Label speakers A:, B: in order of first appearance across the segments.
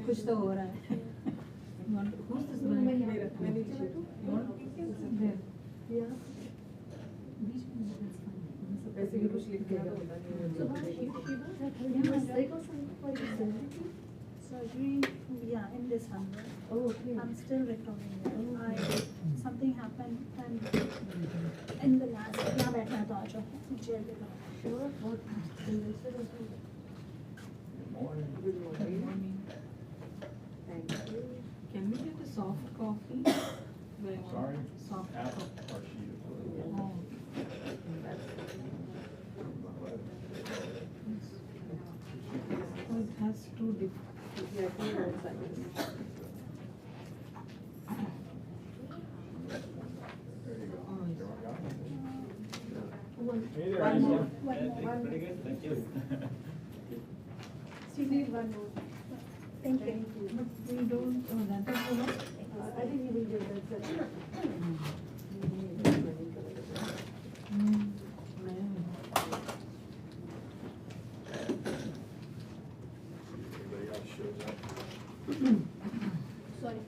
A: कुछ तो हो रहा है. Who's this guy?
B: मैं नीचे बैठूं?
A: There.
B: Yeah. वैसे भी कुछ लिख देगा होता नहीं है.
C: Surgery, yeah, in December.
B: Oh, okay.
C: I'm still recovering. Something happened and in the last, यहाँ बैठना तो आ जाओ, chair पे बैठो.
B: Sure. What? Good morning. Thank you.
A: Can we get a soft coffee?
D: Sorry?
A: Soft
D: Half
A: coffee.
D: our sheet of
A: Oh. So it has two different.
B: Yeah, 2 notes, I guess.
D: There you go.
A: Oh, yes.
D: Everyone got it? Hey there,
C: One
D: Angela.
C: more.
D: Yeah, pretty good, thank you.
C: Steve, one more. Thank you.
A: But we don't, oh, that is the one.
B: I think he will get that set.
D: Everybody else shows up.
C: Sorry.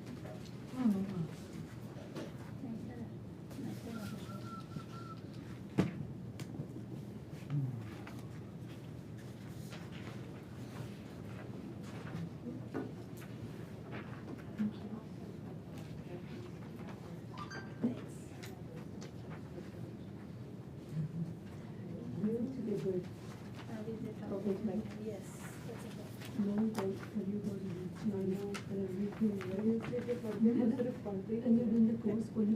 A: Oh, no.
C: Yes, that's okay.
B: And you did the course only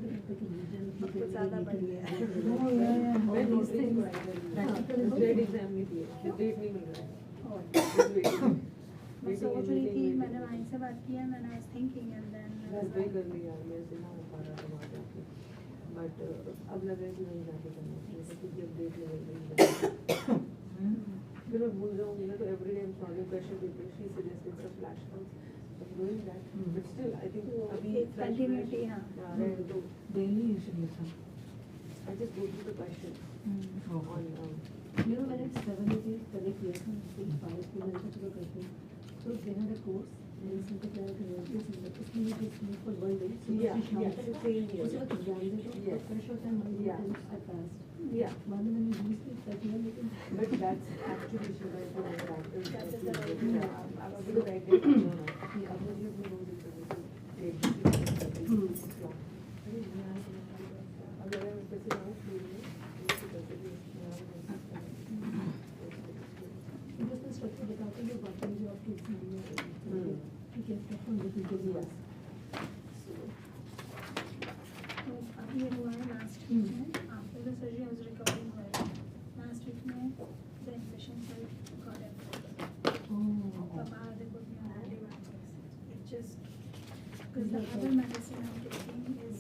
C: कुछ ज़्यादा बढ़ गया है.
A: Oh, yeah, yeah.
B: मैं
A: All these
B: these things
A: things.
B: practical grade exam नहीं दिए, date नहीं मिल रहा है.
C: मैं सोच रही थी, मैंने भाई से बात किया, मैंने was thinking and then
B: बस वही कर लिया, ये से ना हो पा रहा था वहाँ जाके. But अब लग रहा है कि नहीं जाके करना चाहिए, क्योंकि अब डेट नहीं मिल रही है. फिर मैं भूल जाऊँगी ना, तो every day I'm solving question paper. She suggested some flashcards. I'm doing that, but still I think अभी
C: continuity, हाँ.
B: रहने दो.
A: Daily you should listen.
B: I just go through the questions
A: Oh.
B: on.
E: You know, when it's 7 days, correct, yes, and 5 to the question. So they had a course, and it's like a it's just for 1 day. So
B: Yeah,
E: she
B: yeah,
E: shouted,
B: same here.
E: उसके बाद exam दे दो,
B: Yes.
E: fresh होता है, हमारे
B: Yeah.
E: I passed.
B: Yeah,
E: बाद में मैंने use की, तब किया, लेकिन
B: but that's actually should I do it practice.
C: That is the right
B: Yeah,
C: way.
B: I was going to write it down. Yeah, I was just going to do it. अगर मैं पैसे ना फिर
E: just the structure बताते हैं, बाकी जो आपके exam में है, ठीक है, from the teachers was.
C: तो अभी ये हुआ है लास्ट वीक में, after the surgery I was recovering well. Last week में the infection site got ate. Papa, they put me on antibiotics. It just because the other medicine I'm taking is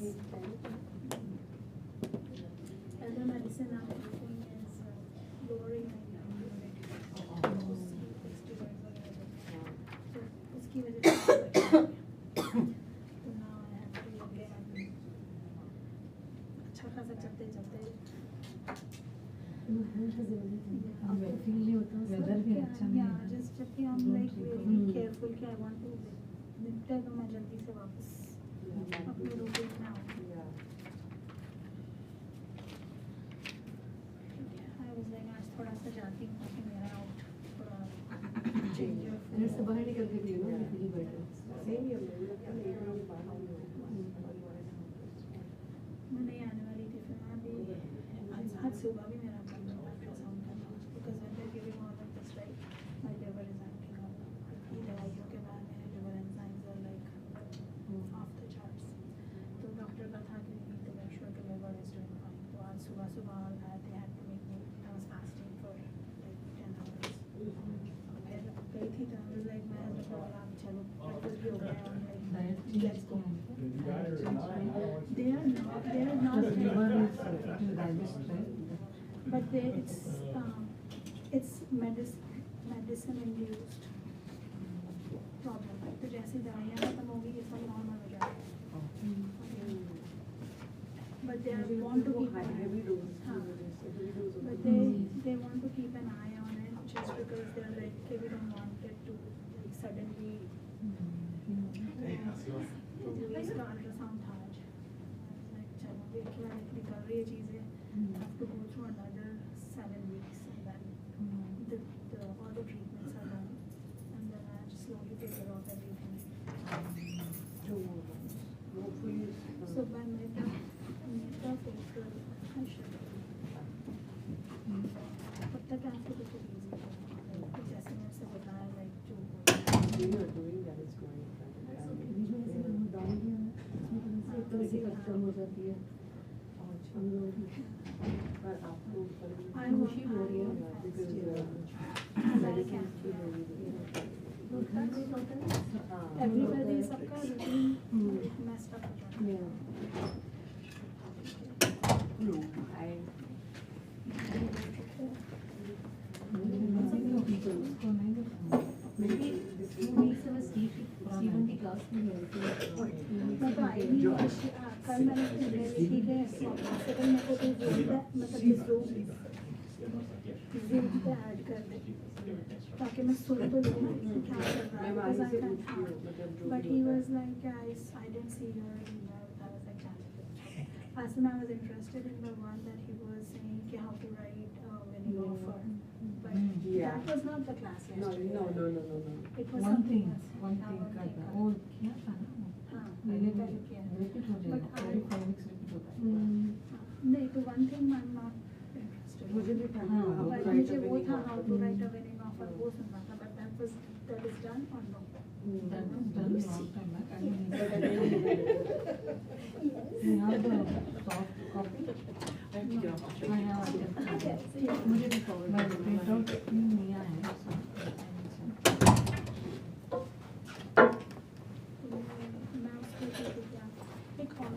C: lowering my immunity. Steroids वगैरह. तो उसकी वजह से तो now I have to again अच्छा खासा चलते
E: आपको feel नहीं होता
A: Weather भी अच्छा नहीं
C: yeah,
A: है.
C: just I'm like very careful कि I want to दिखता है तो मैं जल्दी से वापस अपने रूटीन में आऊँ. I was like आज थोड़ा सा जाती हूँ कि मेरा आउट थोड़ा चेंज हो.
E: घर से बाहर निकल के भी ना feel better.
B: Same here, मैं
C: नहीं आने वाली थी फिर मैं भी आज सुबह भी मेरा अल्ट्रासाउंड करना because when they are giving all of this right my liver is acting up. ये दवाइयों के बाद मेरे liver enzymes are like off the charts. तो डॉक्टर का था कि we need to make sure कि लिवर इज डूइंग फाइन. तो आज सुबह सुबह they had to make me I was fasting for like 10 hours. फिर गई थी तो आई वाज लाइक मैं बोला चलो ब्रेकफास्ट भी हो गया है
A: Diet
C: let's go.
D: Did you got it or not? I don't know what's-
C: They are not
A: Because liver is digest, right?
C: but it's medicine induced problem. तो जैसे दवाइयाँ खत्म होगी ये सब नॉर्मल हो जाएगा. But they want to keep an
B: heavy dose.
C: हाँ.
B: Heavy dose.
C: But they want to keep an eye on it just because they're like okay, we don't want it to like, suddenly Released the ultrasound Taj. Like, चलो देखिए निकल रही है चीजें. Have to go through another 7 weeks and then all the treatments are done. And then I have to slowly take care of everything. So by mid of April, I should. तब तक आपको कुछ easy है. जैसे मैं से बताया like जो.
B: You are doing that is going.
E: बीच में जैसे हम डाउन किया है, उसमें थोड़ी सी एकदम से कम हो जाती है. हम लोग
B: पर आपको
C: I
E: खुशी हो रही है.
C: everybody सबका routine messed up हो जाता है.
B: No,
E: maybe 2 weeks of a Stephen की class में गए थे.
C: मैं तो आई नहीं हूँ. कल मैंने ठीक है सेकंड मेरे को तो Zoom मतलब ये Zoom पे ऐड कर दे ताकि मैं सुन तो लूँ क्या चल रहा है because I can't but he was like guys I didn't see your email. I was like as soon I was interested in the one that he was saying how to write winning offer but that was not the class
B: no.
C: yesterday. It was
A: one
C: something
A: thing
C: else.
A: का था वो क्या था ना
C: हाँ
A: पहले
C: पहले किया है.
A: रिपीट हो जाएगा
C: But I-
A: every 5 weeks repeat होता है.
C: नहीं तो one thing I'm not interested in.
B: मुझे भी था
A: हाँ,
C: But मुझे वो था how to write a winning offer वो सुनना था but that is done or no?
A: That was done long time back. I mean,
B: But I didn't even-
A: you have the soft copy. I have
C: Okay, so yeah.
A: मुझे भी forward but print out नहीं आया है so
C: मैं उसको क्या एक और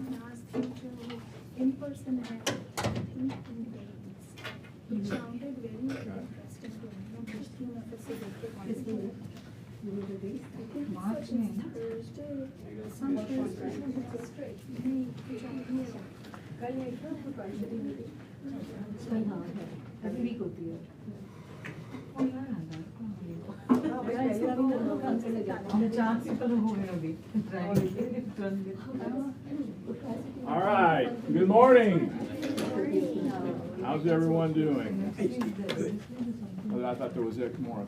C: क्लास थी जो in person है I think in days. It sounded very interesting to me. मैं पूछती हूँ मैं फिर से देख के कौन सी है.
A: March में ना
C: Thursday, some Thursday नहीं ये
B: कल एक था तो कल
E: कल हाँ है. every week होती है.
A: हम 4 people हो गए अभी
D: All right, good morning. How's everyone doing? Oh, I thought there was more.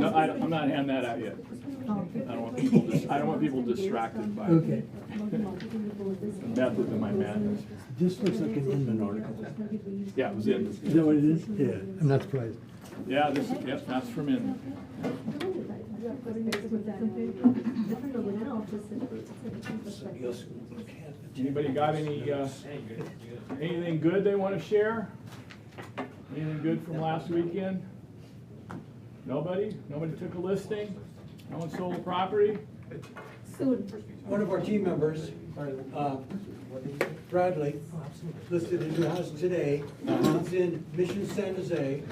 D: No, I'm not handing that out yet. I don't want people distracted by
F: Okay,
D: method of my madness.
F: this looks like an Inman article.
D: Yeah, it was in.
F: Is that what it is? Yeah, I'm not surprised.
D: Yeah, yep, that's from in.
E: different लोगों ने ना office से different perspective.
D: Anybody got anything good they want to share? Anything good from last weekend? Nobody? Nobody took a listing? No one sold a property?
G: One of our team members, Bradley, listed a new house today. It's in Mission San Jose.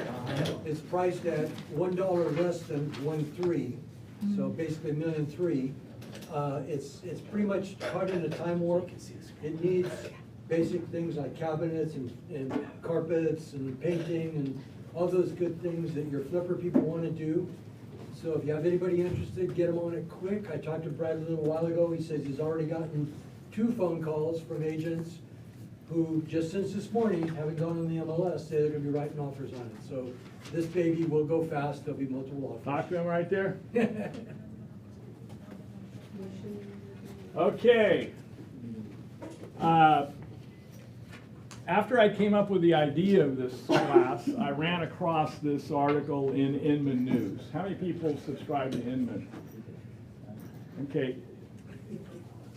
G: It's priced at $1 less than 1.3, so basically $1.3 million. It's pretty much caught in a time warp. It needs basic things like cabinets and carpets and painting and all those good things that your flipper people want to do. So if you have anybody interested, get them on it quick. I talked to Brad a little while ago. He says he's already gotten 2 phone calls from agents who, just since this morning, having gone on the MLS, say they're going to be writing offers on it. So this baby will go fast. There'll be multiple offers.
D: Talk to them right there. Okay. After I came up with the idea of this class, I ran across this article in Inman News. How many people subscribe to Inman? Okay.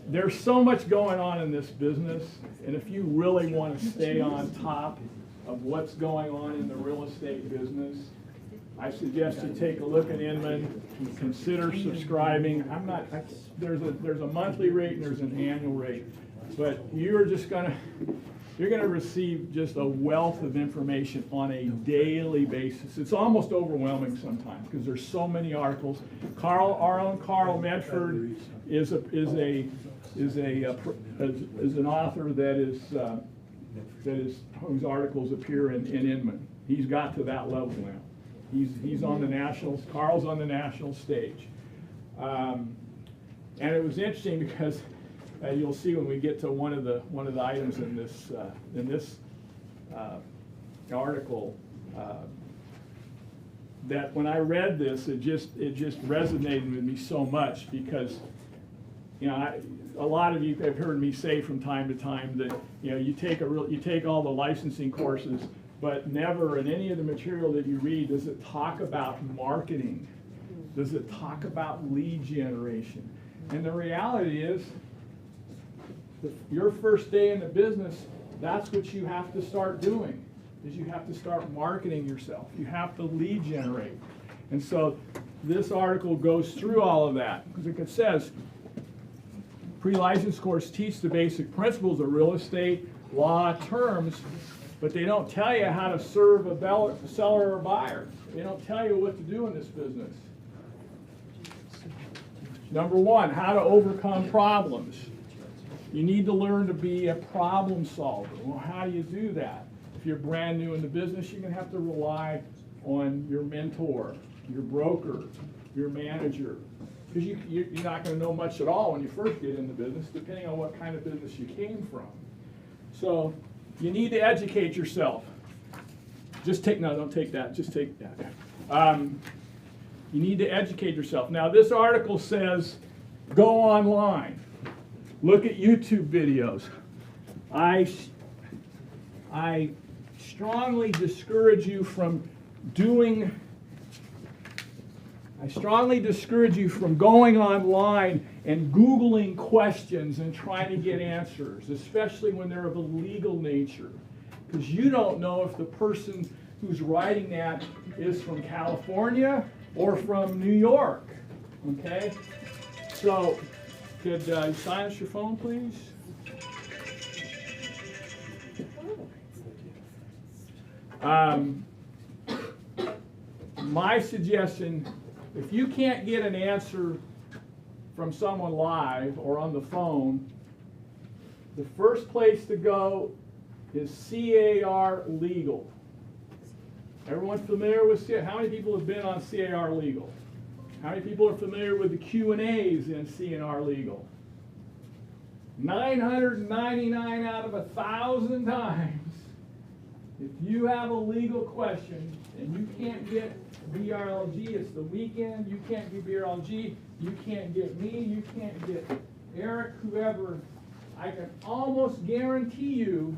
D: There's so much going on in this business, and if you really want to stay on top of what's going on in the real estate business, I suggest you take a look at Inman, consider subscribing. There's a monthly rate and there's an annual rate, but you're gonna receive just a wealth of information on a daily basis. It's almost overwhelming sometimes because there's so many articles. Our own Carl Medford is an author whose articles appear in Inman. He's got to that level now. He's on the national, Carl's on the national stage. And it was interesting because you'll see when we get to one of the items in this article, that when I read this, it just resonated with me so much because, you know, a lot of you have heard me say from time to time that, you know, you take all the licensing courses, but never in any of the material that you read does it talk about marketing. Does it talk about lead generation? And the reality is, your first day in the business, that's what you have to start doing, is you have to start marketing yourself. You have to lead generate. And so this article goes through all of that, because it says, pre-license course teach the basic principles of real estate law terms, but they don't tell you how to serve a seller or buyer. They don't tell you what to do in this business. Number one, how to overcome problems. You need to learn to be a problem solver. Well, how do you do that? If you're brand new in the business, you're going to have to rely on your mentor, your broker, your manager. Because you're not going to know much at all when you first get in the business, depending on what kind of business you came from. So you need to educate yourself. Don't take that, just take that. You need to educate yourself. Now, this article says, go online. Look at YouTube videos. I strongly discourage you from going online and Googling questions and trying to get answers, especially when they're of a legal nature. Because you don't know if the person who's writing that is from California or from New York. Okay? So, could you silence your phone, please? My suggestion, if you can't get an answer from someone live or on the phone, the first place to go is CAR Legal. Everyone familiar with CAR? How many people have been on CAR Legal? How many people are familiar with the Q&As in CAR Legal? 999 out of 1,000 times, if you have a legal question and you can't get BRLG, it's the weekend, you can't get BRLG, you can't get me, you can't get Eric, whoever, I can almost guarantee you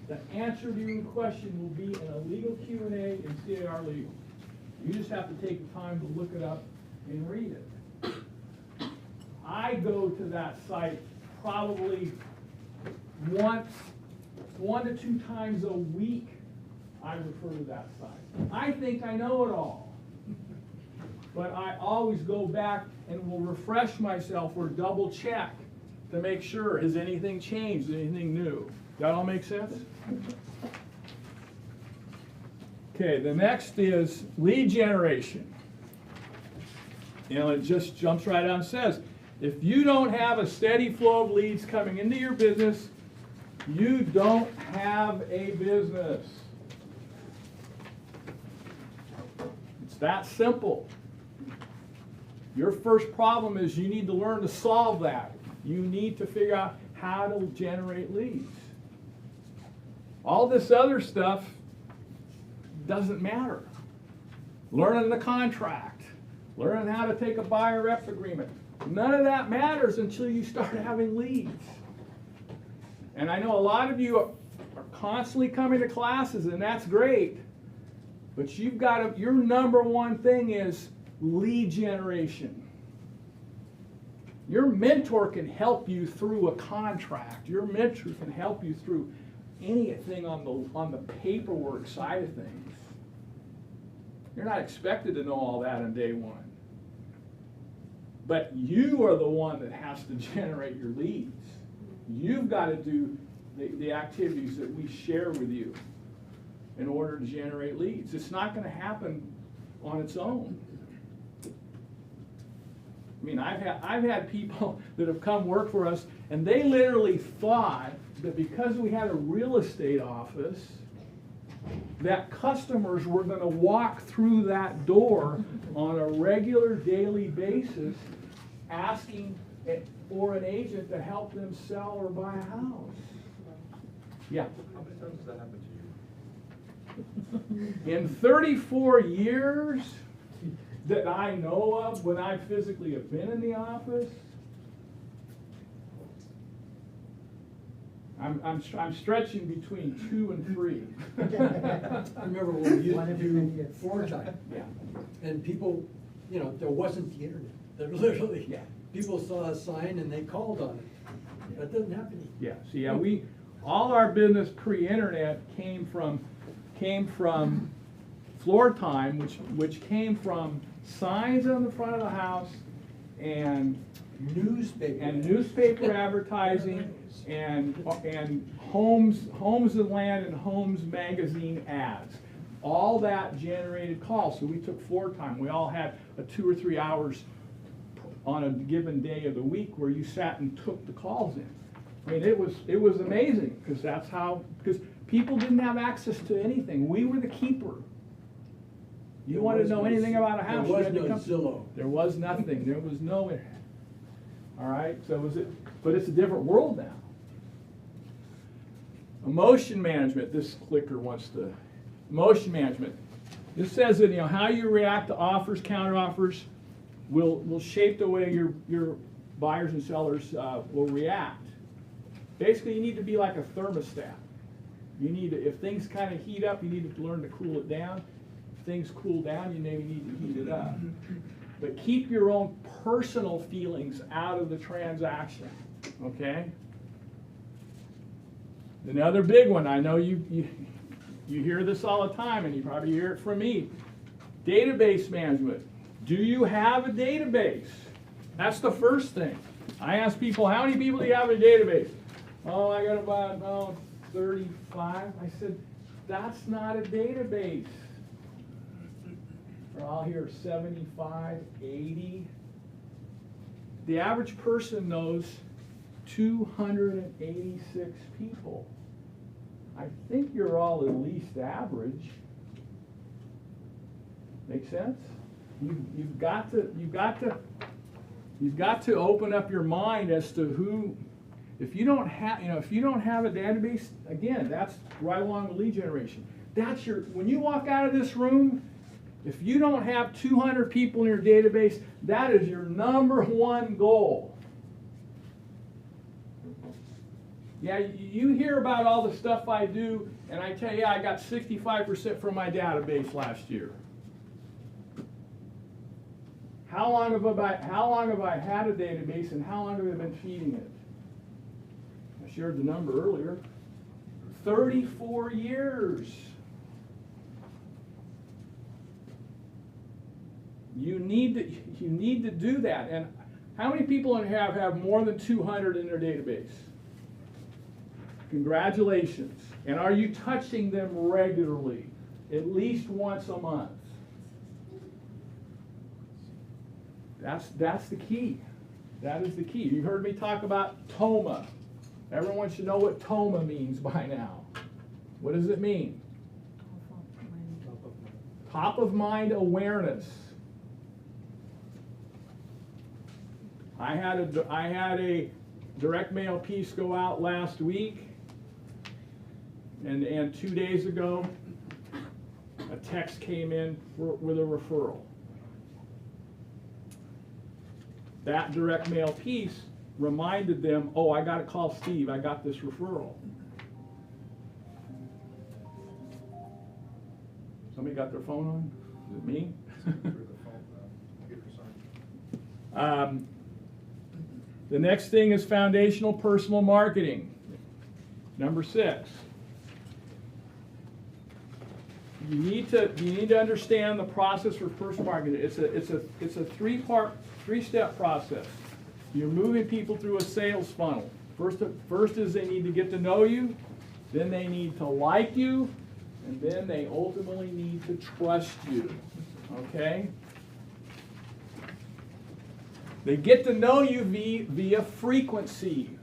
D: the answer to your question will be in a legal Q&A in CAR Legal. You just have to take the time to look it up and read it. I go to that site probably one to two times a week. I refer to that site. I think I know it all. But I always go back and will refresh myself or double check to make sure, has anything changed, anything new? That all make sense? Okay, the next is lead generation. You know, it just jumps right out and says, if you don't have a steady flow of leads coming into your business, you don't have a business. It's that simple. Your first problem is you need to learn to solve that. You need to figure out how to generate leads. All this other stuff doesn't matter. Learning the contract, learning how to take a buyer rep agreement, none of that matters until you start having leads. And I know a lot of you are constantly coming to classes, and that's great, but you've got to, your number one thing is lead generation. Your mentor can help you through a contract. Your mentor can help you through anything on the paperwork side of things. You're not expected to know all that on day one. But you are the one that has to generate your leads. You've got to do the activities that we share with you in order to generate leads. It's not going to happen on its own. I mean, I've had people that have come work for us, and they literally thought that because we had a real estate office, that customers were going to walk through that door on a regular daily basis asking for an agent to help them sell or buy a house. Yeah.
H: How many times has that happened to you?
D: In 34 years that I know of, when I physically have been in the office, I'm stretching between 2 and 3.
G: I remember when we used to do floor time,
D: Yeah.
G: and people, you know, there wasn't the internet. There literally,
D: Yeah.
G: people saw a sign and they called on it. That doesn't happen anymore.
D: Yeah, so yeah, all our business pre-internet came from floor time, which came from signs on the front of the house and newspaper advertising and homes and land and homes magazine ads. All that generated calls. So we took floor time. We all had a 2 or 3 hours on a given day of the week where you sat and took the calls in. I mean, it was amazing because people didn't have access to anything. We were the keeper. You wanted to know anything about a house.
G: There
D: you
G: was
D: had to
G: no
D: come.
G: Zillow.
D: There was nothing. There was no internet. All right. But it's a different world now. Emotion management. This clicker wants to. Emotion management. This says that how you react to offers, counter offers, will shape the way your buyers and sellers will react. Basically, you need to be like a thermostat. You need to, if things kind of heat up, you need to learn to cool it down. If things cool down, you maybe need to heat it up. But keep your own personal feelings out of the transaction, okay? Another big one, I know you hear this all the time, and you probably hear it from me. Database management. Do you have a database? That's the first thing. I ask people, how many people do you have in a database? Oh, I got about 35. I said, that's not a database. Or I'll hear 75, 80. The average person knows 286 people. I think you're all at least average. Make sense? You've got to open up your mind as to who. If you don't have a database, again, that's right along with lead generation. That's when you walk out of this room, if you don't have 200 people in your database, that is your number one goal. Yeah, you hear about all the stuff I do, and I tell you, I got 65% from my database last year. How long have I had a database, and how long have I been feeding it? I shared the number earlier. 34 years. You need to do that. And how many people have more than 200 in their database? Congratulations. And are you touching them regularly? At least once a month. That's the key. That is the key. You heard me talk about TOMA. Everyone should know what TOMA means by now. What does it mean? Top of mind awareness. I had a direct mail piece go out last week, and 2 days ago, a text came in with a referral. That direct mail piece reminded them, oh, I got to call Steve, I got this referral. Somebody got their phone on? Is it me? The next thing is foundational personal marketing. Number 6. You need to understand the process for personal marketing. It's a three-step process. You're moving people through a sales funnel. First is they need to get to know you, then they need to like you, and then they ultimately need to trust you. Okay? They get to know you via frequency.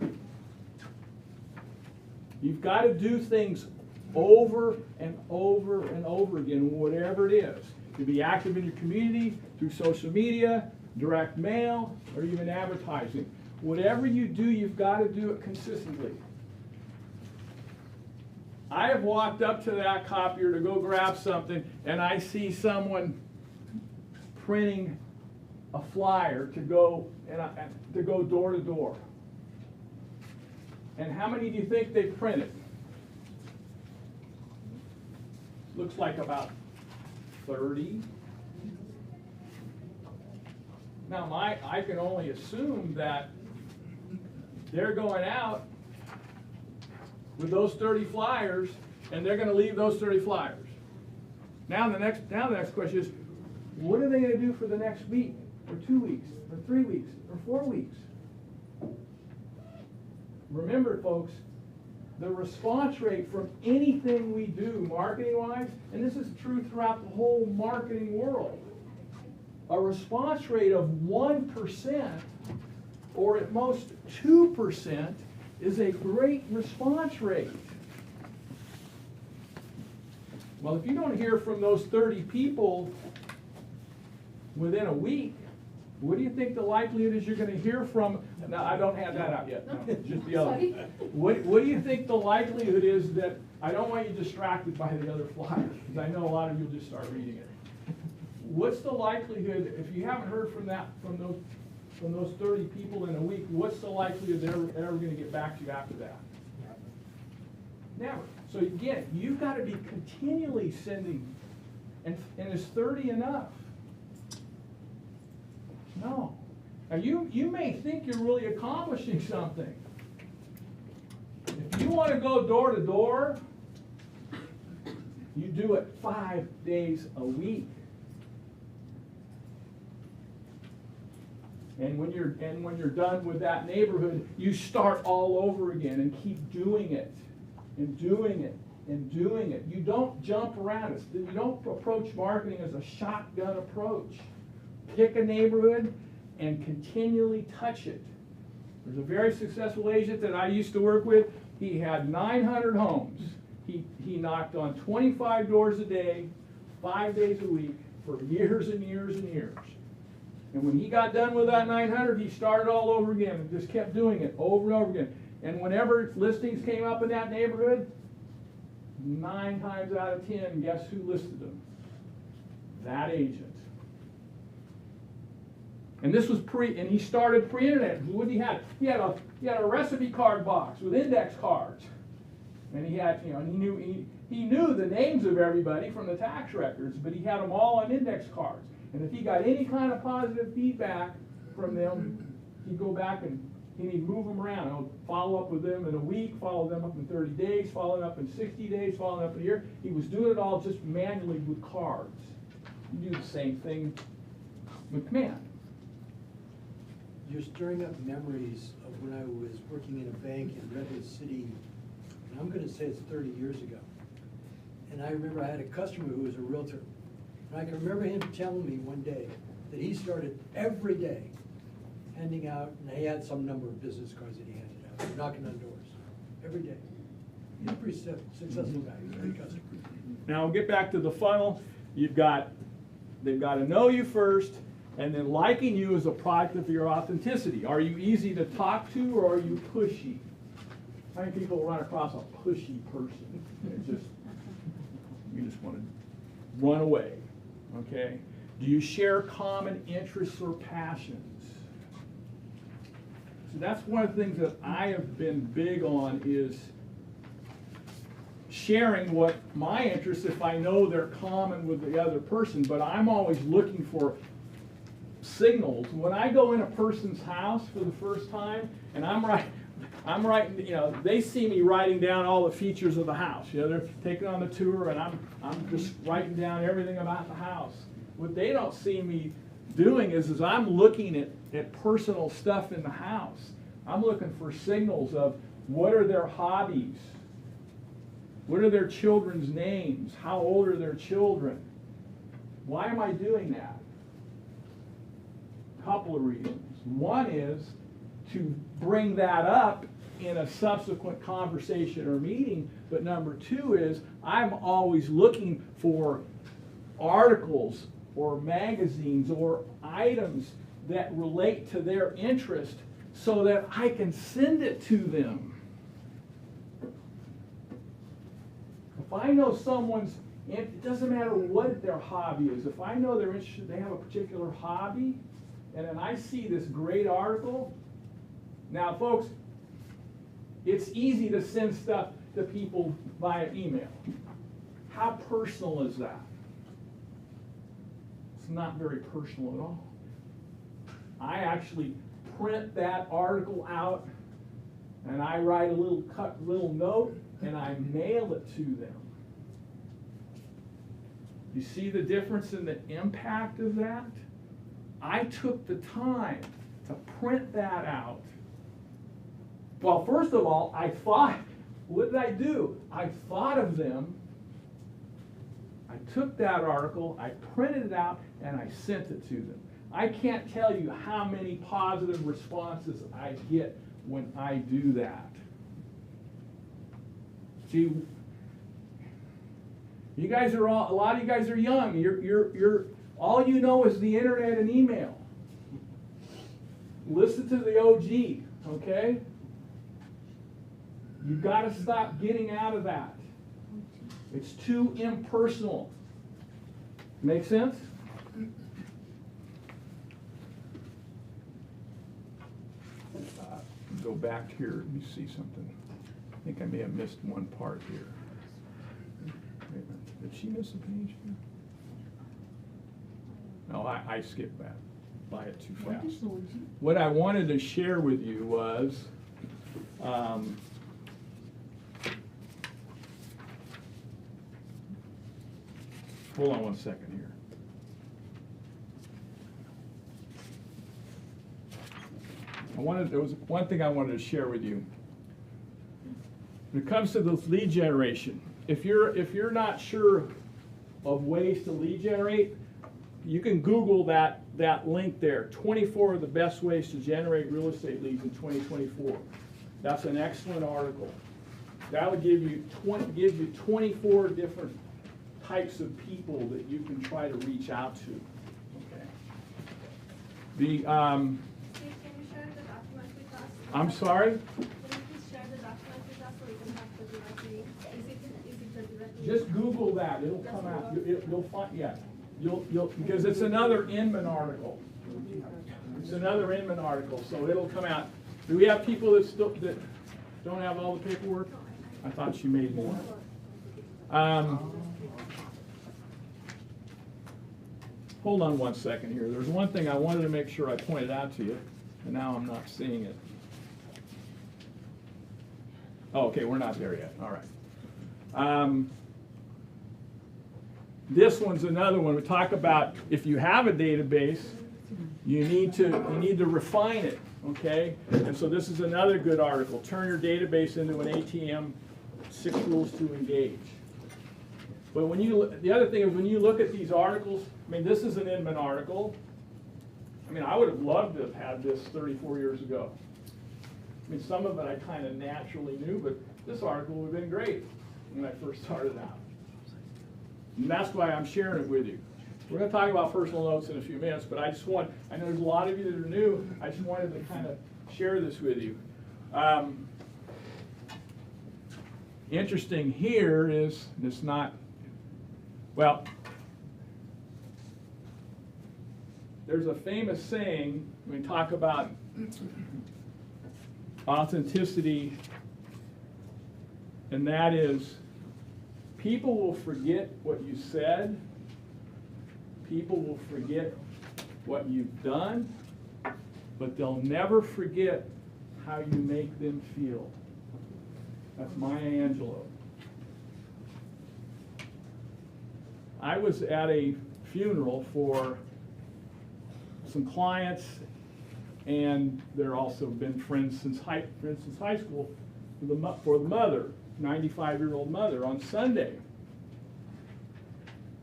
D: You've got to do things over and over and over again, whatever it is. To be active in your community, through social media, direct mail, or even advertising. Whatever you do, you've got to do it consistently. I have walked up to that copier to go grab something, and I see someone printing a flyer to go door to door. And how many do you think they printed? Looks like about 30. Now, I can only assume that they're going out with those 30 flyers, and they're going to leave those 30 flyers. Now the next question is, what are they going to do for the next week, or 2 weeks, or 3 weeks, or 4 weeks? Remember, folks, the response rate from anything we do marketing-wise, and this is true throughout the whole marketing world, a response rate of 1% or at most 2% is a great response rate. Well, if you don't hear from those 30 people within a week, what do you think the likelihood is you're going to hear from? No, I don't have that out yet. No, just the other.
E: Sorry.
D: What do you think the likelihood is that, I don't want you distracted by the other flyers, because I know a lot of you will just start reading it. What's the likelihood, if you haven't heard from those 30 people in a week, what's the likelihood they're ever going to get back to you after that? Never. So again, you've got to be continually sending, and is 30 enough? No. Now you may think you're really accomplishing something. If you want to go door to door, you do it 5 days a week. And when you're done with that neighborhood, you start all over again and keep doing it and doing it and doing it. You don't jump around. You don't approach marketing as a shotgun approach. Pick a neighborhood and continually touch it. There's a very successful agent that I used to work with. He had 900 homes. He knocked on 25 doors a day, 5 days a week for years and years and years. And when he got done with that 900, he started all over again and just kept doing it over and over again. And whenever listings came up in that neighborhood, 9 times out of 10, guess who listed them? That agent. And this was and he started pre-internet. What he had? He had a recipe card box with index cards. And he had, and he knew the names of everybody from the tax records, but he had them all on index cards. And if he got any kind of positive feedback from them, he'd go back and he'd move them around. He'll follow up with them in a week, follow them up in 30 days, follow them up in 60 days, following up in a year. He was doing it all just manually with cards. You do the same thing with command.
G: You're stirring up memories of when I was working in a bank in Redwood City, and I'm gonna say it's 30 years ago. And I remember I had a customer who was a realtor. And I can remember him telling me one day that he started every day handing out, and he had some number of business cards that he handed out, knocking on doors, every day. He's a pretty successful guy, he's a great customer.
D: Now, we'll get back to the funnel. They've got to know you first, and then liking you is a product of your authenticity. Are you easy to talk to, or are you pushy? How many people run across a pushy person? You just want to run away, okay? Do you share common interests or passions? So that's one of the things that I have been big on, is sharing what my interests, if I know they're common with the other person, but I'm always looking for signals. When I go in a person's house for the first time, and I'm writing, they see me writing down all the features of the house. They're taking on the tour, and I'm just writing down everything about the house. What they don't see me doing is I'm looking at personal stuff in the house. I'm looking for signals of what are their hobbies, what are their children's names, how old are their children. Why am I doing that? A couple of reasons. One is to bring that up in a subsequent conversation or meeting, but number two is I'm always looking for articles or magazines or items that relate to their interest so that I can send it to them. If I know someone's, it doesn't matter what their hobby is, if I know they're interested, they have a particular hobby, and then I see this great article. Now, folks, it's easy to send stuff to people via email. How personal is that? It's not very personal at all. I actually print that article out, and I write a little note, and I mail it to them. You see the difference in the impact of that? I took the time to print that out. Well, first of all, I thought, what did I do? I thought of them. I took that article, I printed it out, and I sent it to them. I can't tell you how many positive responses I get when I do that. See, you guys are all, a lot of you guys are young. You're all you know is the internet and email. Listen to the OG, okay? You've got to stop getting out of that. It's too impersonal. Make sense? Go back here. Let me see something. I think I may have missed one part here. Wait a minute. Did she miss a page here? No, I skipped that. By it too fast. What I wanted to share with you was hold on one second here. There was one thing I wanted to share with you. When it comes to this lead generation, if you're not sure of ways to lead generate, you can Google that link there. 24 of the best ways to generate real estate leads in 2024. That's an excellent article. That would give you 24 different types of people that you can try to reach out to. Okay.
H: Can you share the document with us?
D: I'm sorry?
H: Can you please share the document with us so we can have the directory? Is it the directory?
D: Just Google that. It'll come out. You'll find, yeah. You'll because it's another Inman article. It's another Inman article, so it'll come out. Do we have people that don't have all the paperwork? I thought she made more. Hold on one second here. There's one thing I wanted to make sure I pointed out to you, and now I'm not seeing it. Oh, okay, we're not there yet. All right. This one's another one. We talk about if you have a database, you need to refine it. Okay, and so this is another good article. Turn your database into an ATM. 6 rules to engage. But the other thing is when you look at these articles, I mean, this is an Inman article. I mean, I would have loved to have had this 34 years ago. I mean, some of it I kind of naturally knew, but this article would have been great when I first started out. And that's why I'm sharing it with you. We're going to talk about personal notes in a few minutes, but I know there's a lot of you that are new. I just wanted to kind of share this with you. Interesting here is, it's not, well, there's a famous saying when we talk about authenticity, and that is, people will forget what you said, people will forget what you've done, but they'll never forget how you make them feel. That's Maya Angelou. I was at a funeral for some clients, and they're also been friends since high school for the mother, 95-year-old mother, on Sunday.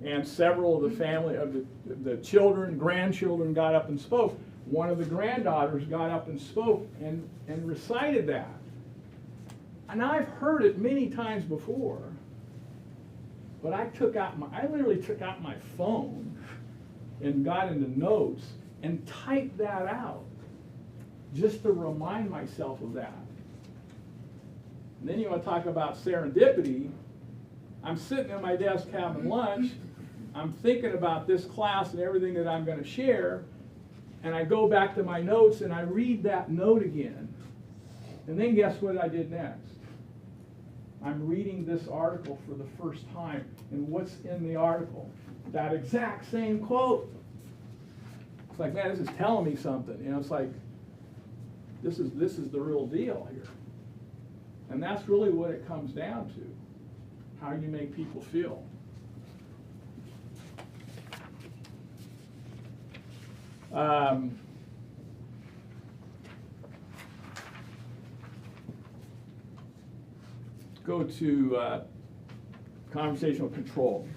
D: And several of the family, of the children, grandchildren got up and spoke. One of the granddaughters got up and spoke and recited that. and I've heard it many times before, but I literally took out my phone and got into notes and typed that out just to remind myself of that. And then you want to talk about serendipity. I'm sitting at my desk having lunch. I'm thinking about this class and everything that I'm going to share. And I go back to my notes and I read that note again. And then guess what I did next? I'm reading this article for the first time. And what's in the article? That exact same quote. It's like, man, this is telling me something. You know, it's like, this is the real deal here. And that's really what it comes down to, how you make people feel. Go to conversational control.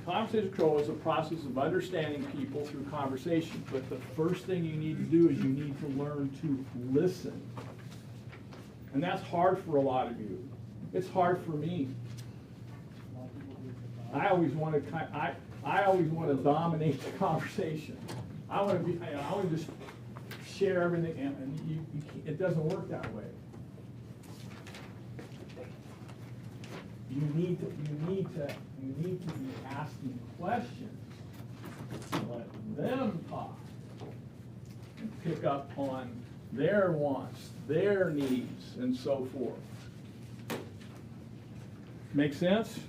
D: Conversational control is a process of understanding people through conversation, but the first thing you need to do is you need to learn to listen. And that's hard for a lot of you. It's hard for me. I always want to dominate the conversation. I want to just share everything, and it doesn't work that way. You need to be asking questions. Let them talk and pick up on their wants, their needs, and so forth. Make sense?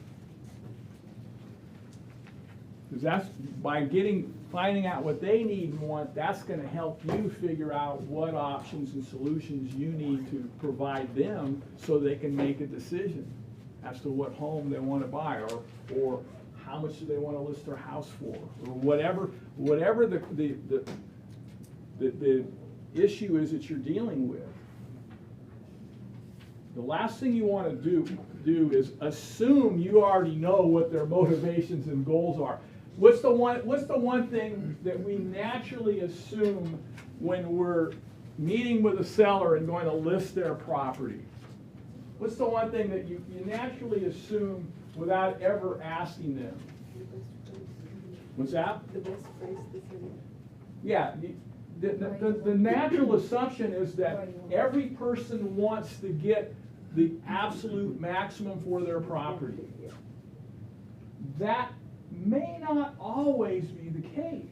D: Because that's by finding out what they need and want, that's going to help you figure out what options and solutions you need to provide them so they can make a decision as to what home they want to buy, or how much do they want to list their house for, or whatever the issue is that you're dealing with. The last thing you want to do is assume you already know what their motivations and goals are. What's the one thing that we naturally assume when we're meeting with a seller and going to list their property? What's the one thing that you naturally assume without ever asking them? What's that?
B: The best price this year.
D: Yeah, the natural assumption is that every person wants to get the absolute maximum for their property. That may not always be the case.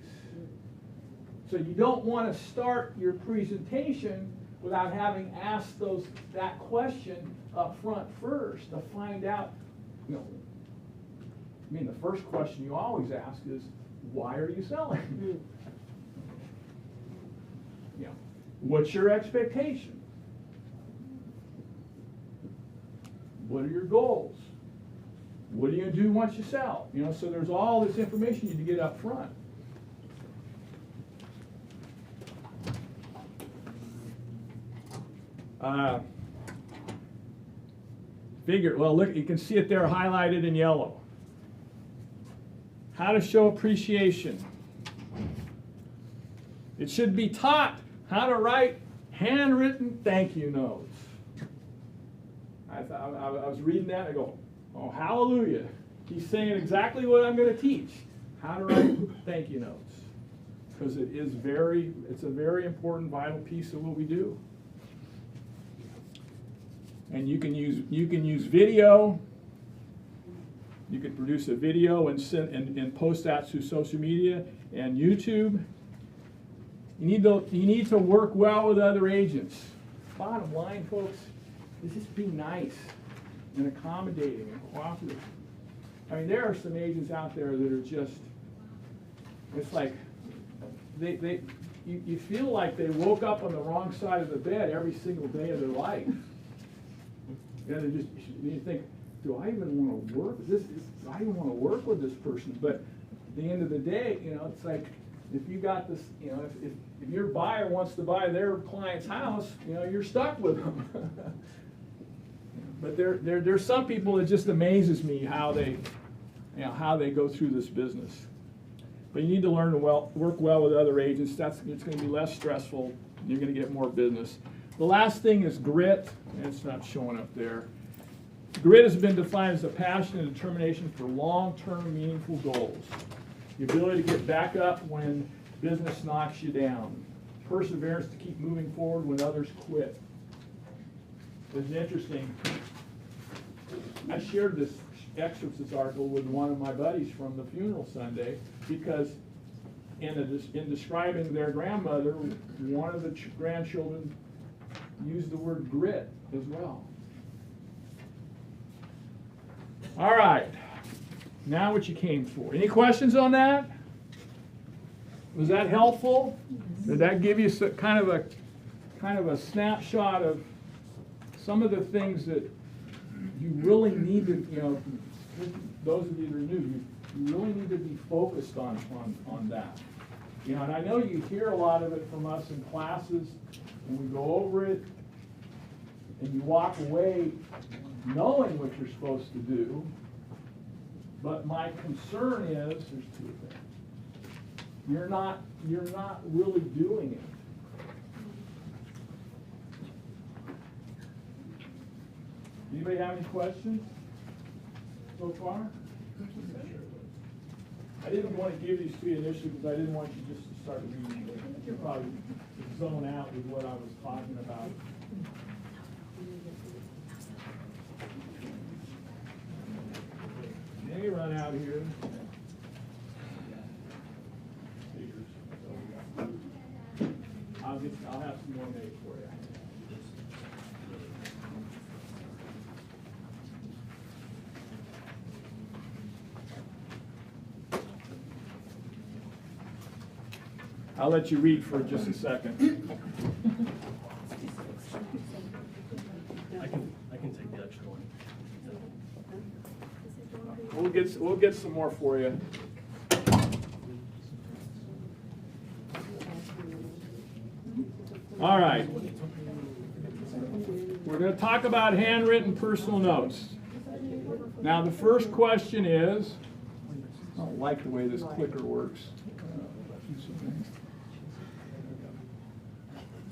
D: So you don't want to start your presentation without having asked that question up front first to find out, the first question you always ask is, why are you selling? What's your expectation? What are your goals? What are you going to do once you sell? So there's all this information you need to get up front. Well, look, you can see it there highlighted in yellow. How to show appreciation. It should be taught how to write handwritten thank you notes. I was reading that and I go, oh, hallelujah. He's saying exactly what I'm going to teach. How to write thank you notes. Because it's a very important, vital piece of what we do. And you can use video. You can produce a video and send and post that to social media and YouTube. You need to work well with other agents. Bottom line, folks, is just be nice and accommodating and cooperative. I mean, there are some agents out there that are just, it's like, you feel like they woke up on the wrong side of the bed every single day of their life. And you think, do I even want to work with this? Do I even want to work with this person? But at the end of the day, it's like, if you got this, if your buyer wants to buy their client's house, you're stuck with them. But there's some people that just amazes me how they go through this business. But you need to learn to work well with other agents. It's going to be less stressful. You're going to get more business. The last thing is grit, and it's not showing up there. Grit has been defined as a passion and determination for long-term meaningful goals. The ability to get back up when business knocks you down. Perseverance to keep moving forward when others quit. It's interesting. I shared this excerpt, this article, with one of my buddies from the funeral Sunday, because in describing their grandmother, one of the grandchildren used the word grit as well. All right, now what you came for. Any questions on that? Was that helpful? Did that give you kind of a snapshot of some of the things that you really need to, those of you that are new, you really need to be focused on that. And I know you hear a lot of it from us in classes, and we go over it, and you walk away knowing what you're supposed to do. But my concern is, there's two things. You're not really doing it. Anybody have any questions so far? I didn't want to give these to you initially because I didn't want you just to start reading. You'll probably zone out with what I was talking about. May run out here. I'll have some more made for you. I'll let you read for just a second.
F: I can take the extra one.
D: We'll get some more for you. All right. We're going to talk about handwritten personal notes. Now, the first question is, I don't like the way this clicker works.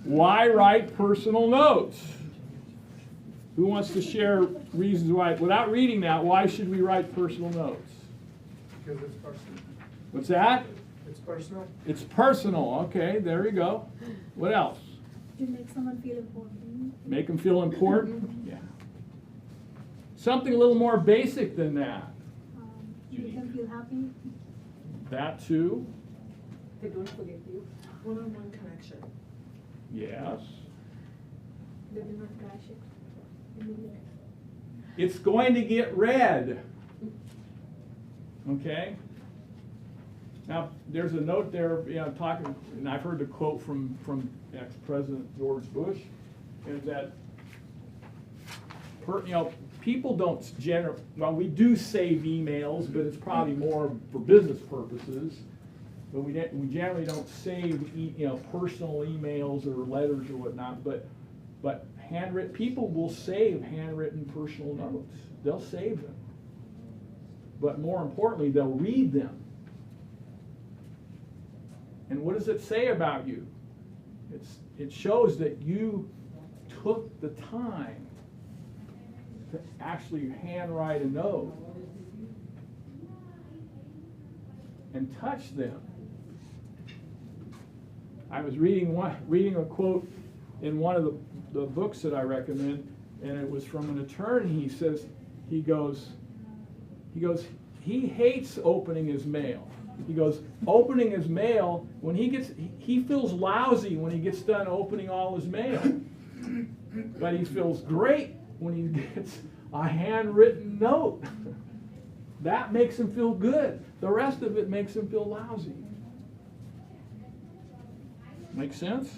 D: Why write personal notes? Who wants to share reasons why? Without reading that, why should we write personal notes?
I: Because it's personal.
D: What's that?
I: It's personal.
D: It's personal. Okay, there you go. What else?
C: To make someone feel important.
D: Make them feel important? Yeah. Something a little more basic than that.
C: Make them feel happy.
D: That too?
B: They don't forget you. One-on-one connection.
D: Yes.
C: They will not crash it.
D: It's going to get read. Okay? Now, there's a note there, talking, and I've heard the quote from ex-President George Bush, is that, people don't well, we do save emails, but it's probably more for business purposes. But we generally don't save, personal emails or letters or whatnot. But handwritten, people will save handwritten personal notes. They'll save them. But more importantly, they'll read them. And what does it say about you? It shows that you took the time to actually handwrite a note and touch them. I was reading a quote in one of the books that I recommend, and it was from an attorney. He goes, he hates opening his mail. He goes, opening his mail, when he feels lousy when he gets done opening all his mail. But he feels great when he gets a handwritten note. That makes him feel good. The rest of it makes him feel lousy. Make sense?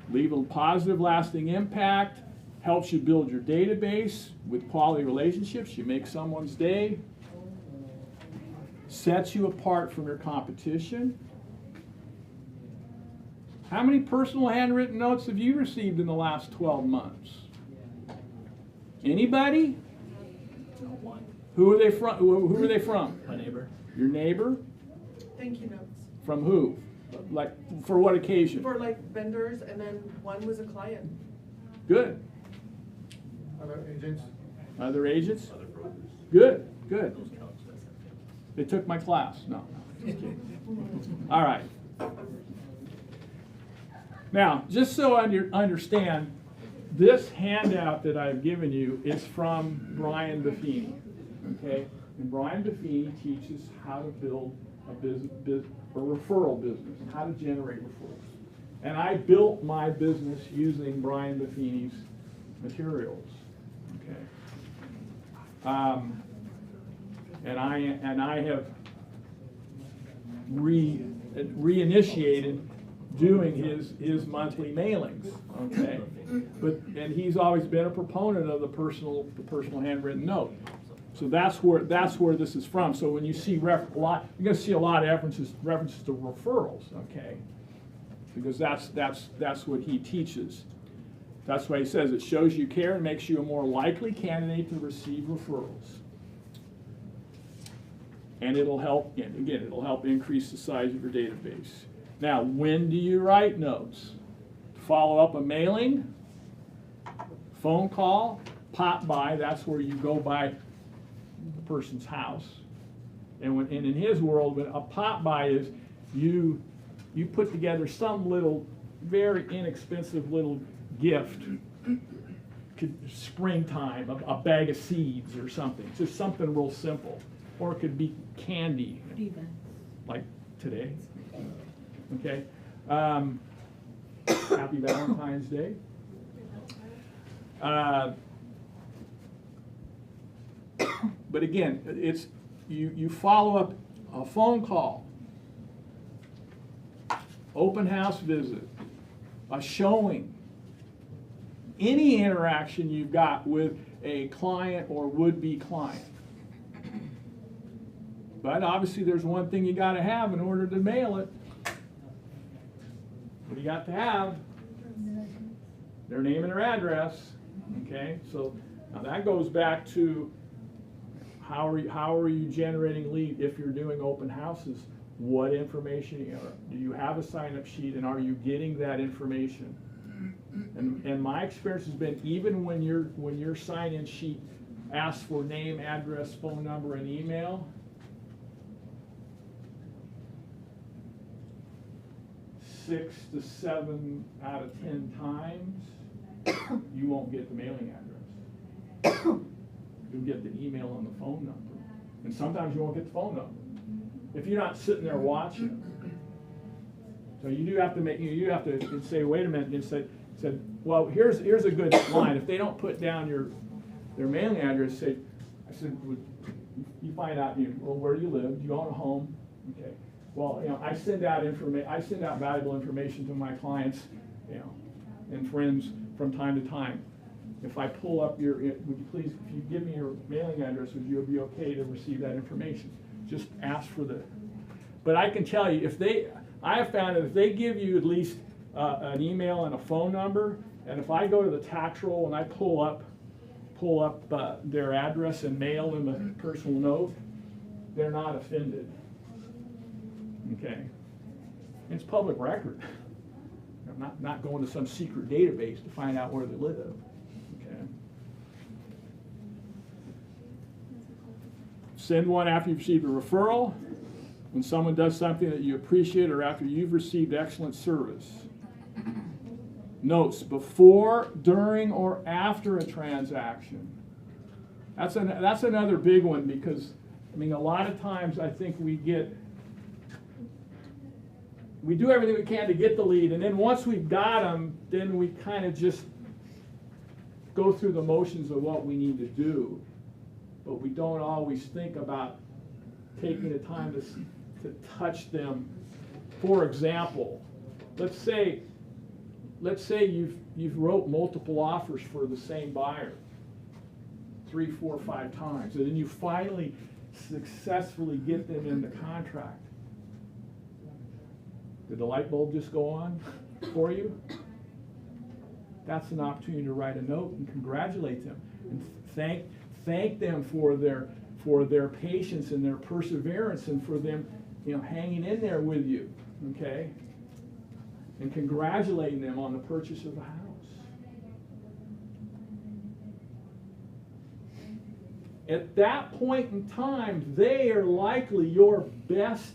D: Leave a positive, lasting impact. Helps you build your database with quality relationships. You make someone's day. Sets you apart from your competition. How many personal handwritten notes have you received in the last 12 months? Anybody? Who are they from? Who are they from?
F: My neighbor.
D: Your neighbor?
J: Thank you notes
D: From who? Like, for what occasion?
J: for like vendors, and then one was a client.
D: Good.
I: Other agents?
D: Other agents?
F: Other brokers.
D: Good, good.
F: Those counts, that's it.
D: They took my class. No, just kidding. All right. Now, just so I understand, this handout that I've given you is from Brian Buffini, okay? And Brian Buffini teaches how to build a referral business, how to generate referrals. And I built my business using Brian Buffini's materials, okay? And I have reinitiated doing his monthly mailings, okay? And he's always been a proponent of the personal handwritten note. So that's where this is from. So when you see you're going to see a lot of references to referrals, okay? Because that's what he teaches. That's why he says it shows you care and makes you a more likely candidate to receive referrals. And it'll help, again, it'll help increase the size of your database. Now, when do you write notes? Follow up a mailing, phone call, pop by, that's where you go by the person's house. And in his world, a pop by is you put together some little, very inexpensive little gift, springtime, a bag of seeds or something, just something real simple. Or it could be candy, like today. Okay. Happy Valentine's Day. But again, it's you follow up a phone call, open house visit, a showing, any interaction you've got with a client or would-be client. But obviously there's one thing you got to have in order to mail it. What do you got to have? Their name and their address. Okay, so now that goes back to how are you generating lead if you're doing open houses? What information do you have a sign-up sheet, and are you getting that information? And my experience has been, even when your sign-in sheet asks for name, address, phone number, and email, 6 to 7 out of 10 times, you won't get the mailing address. You'll get the email and the phone number. And sometimes you won't get the phone number if you're not sitting there watching. So you do have to say, wait a minute, and said, well, here's a good line. If they don't put down their mailing address, I said, you find out, well, where do you live? Do you own a home? Okay. Well, I send out valuable information to my clients, and friends from time to time. If I pull up would you please, if you give me your mailing address, would you be okay to receive that information? Just ask for but I can tell you, I have found that if they give you at least an email and a phone number, and if I go to the tax roll and I pull up their address and mail them a personal note, they're not offended. Okay, it's public record. I'm not going to some secret database to find out where they live. Okay. Send one after you've received a referral, when someone does something that you appreciate, or after you've received excellent service. Notes before, during, or after a transaction. That's another big one, because a lot of times I think we do everything we can to get the lead, and then once we've got them, then we kind of just go through the motions of what we need to do, but we don't always think about taking the time to touch them. For example, let's say you've wrote multiple offers for the same buyer 3, 4, 5 times, and then you finally successfully get them in the contract. Did the light bulb just go on for you? That's an opportunity to write a note and congratulate them and thank them for for their patience and their perseverance and for them, hanging in there with you, okay? And congratulating them on the purchase of the house. At that point in time, they are likely your best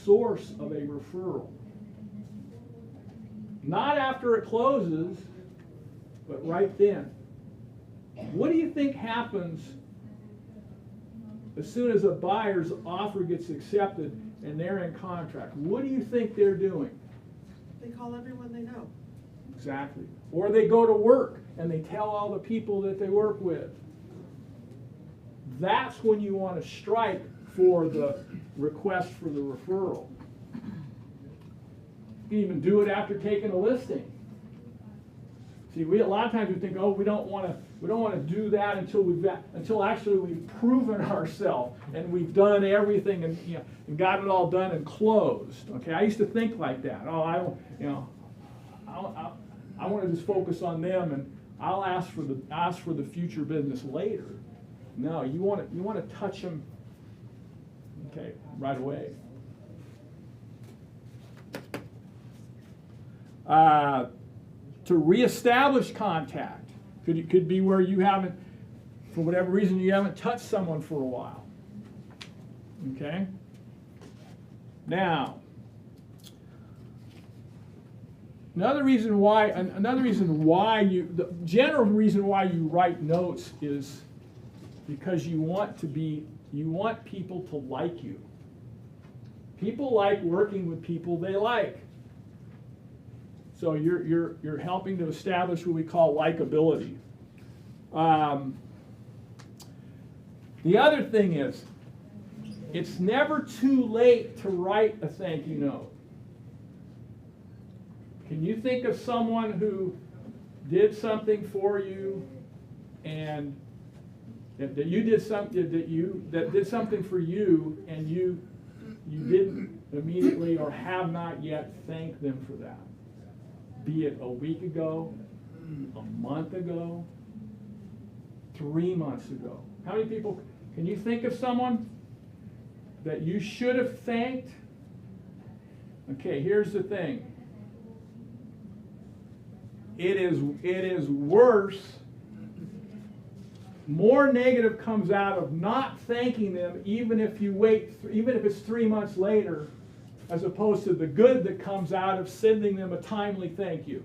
D: source of a referral. Not after it closes, but right then. What do you think happens as soon as a buyer's offer gets accepted and they're in contract? What do you think they're doing?
J: They call everyone they know.
D: Exactly. Or they go to work and they tell all the people that they work with. That's when you want to strike for the request for the referral. You can even do it after taking a listing. See, a lot of times we think, oh, we don't want to do that until actually we've proven ourselves and we've done everything and got it all done and closed. Okay, I used to think like that. Oh, I want to just focus on them and I'll ask for the future business later. No, you want to touch them, okay, right away. To reestablish contact could be where you haven't, for whatever reason, you haven't touched someone for a while. Okay. Now, the general reason why you write notes is because you want people to like you. People like working with people they like. So you're helping to establish what we call likability. The other thing is, it's never too late to write a thank you note. Can you think of someone who did something for you and that did something for you and you didn't immediately or have not yet thanked them for that? Be it a week ago, a month ago, 3 months ago. How many people, can you think of someone that you should have thanked? Okay, here's the thing. It is worse. More negative comes out of not thanking them, even if it's 3 months later, as opposed to the good that comes out of sending them a timely thank you.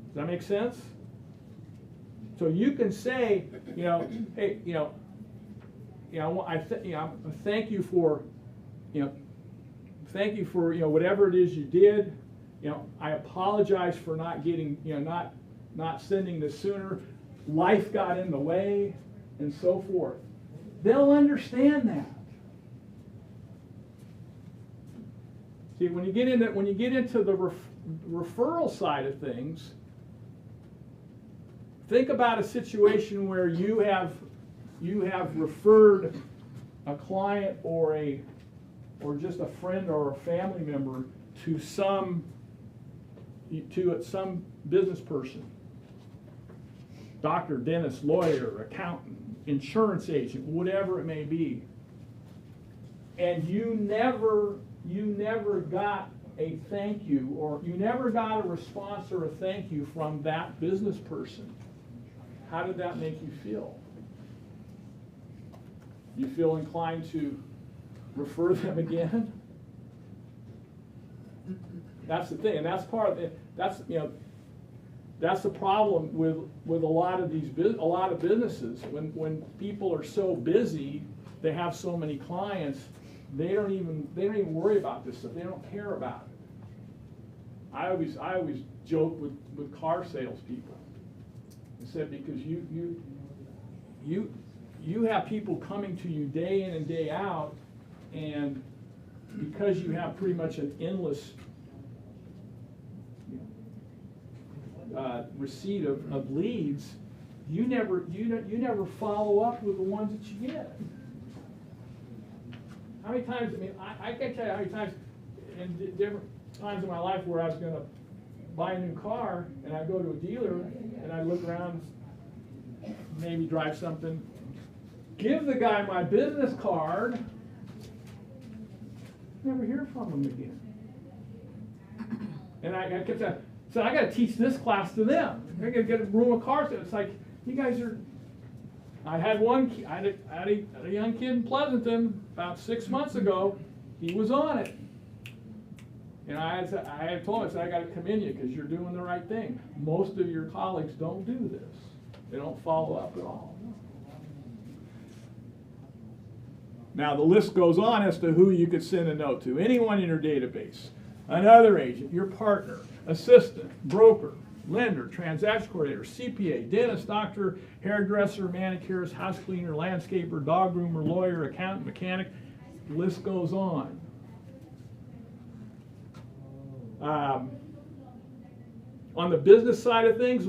D: Does that make sense? So you can say, hey, thank you for, whatever it is you did. I apologize for not getting, not sending this sooner. Life got in the way, and so forth. They'll understand that. See, when you get into the referral side of things, think about a situation where you have referred a client or just a friend or a family member to some business person. Doctor, dentist, lawyer, accountant, insurance agent, whatever it may be. And you never got a thank you, or you never got a response or a thank you from that business person. How did that make you feel? You feel inclined to refer them again? That's the thing, and that's part of it. That's the problem with a lot of businesses. When people are so busy, they have so many clients, they don't even worry about this stuff. They don't care about it. I always joke with car salespeople. I said, because you have people coming to you day in and day out, and because you have pretty much an endless receipt of leads, you never follow up with the ones that you get. How many times? I mean, I can't tell you how many times in different times in my life where I was going to buy a new car, and I go to a dealer and I look around, maybe drive something, give the guy my business card, never hear from him again. And I kept saying, so I got to teach this class to them. I got to get a room of cars. It's like, you guys are. I had a young kid in Pleasanton about 6 months ago. He was on it. And I had told him, I said, I got to commend you because you're doing the right thing. Most of your colleagues don't do this. They don't follow up at all. Now the list goes on as to who you could send a note to. Anyone in your database, another agent, your partner, assistant, broker, lender, transaction coordinator, CPA, dentist, doctor, hairdresser, manicurist, house cleaner, landscaper, dog groomer, lawyer, accountant, mechanic. The list goes on. On the business side of things,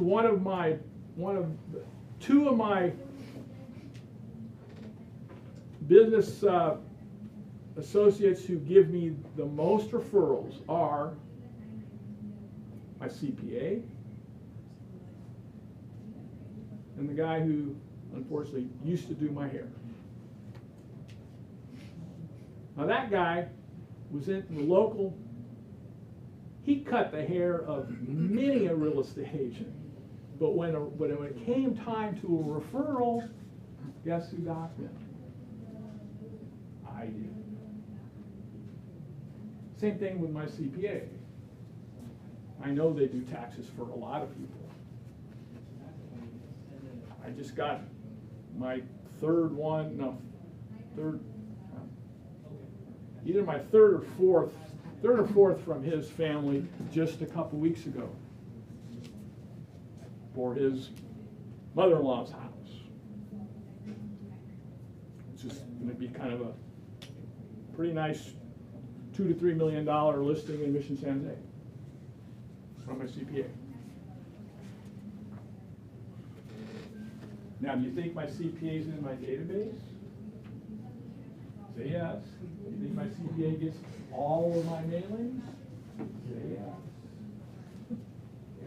D: two of my business associates who give me the most referrals are my CPA and the guy who unfortunately used to do my hair. Now that guy was in the local, he cut the hair of many a real estate agent. But when it came time to a referral, guess who got them? I did. Same thing with my CPA. I know they do taxes for a lot of people. I just got my either my third or fourth from his family just a couple weeks ago for his mother-in-law's house. It's just going to be kind of a pretty nice $2 to $3 million listing in Mission San Jose from a CPA. Now, do you think my CPA is in my database? Say yes. Do you think my CPA gets all of my mailings? Say yes.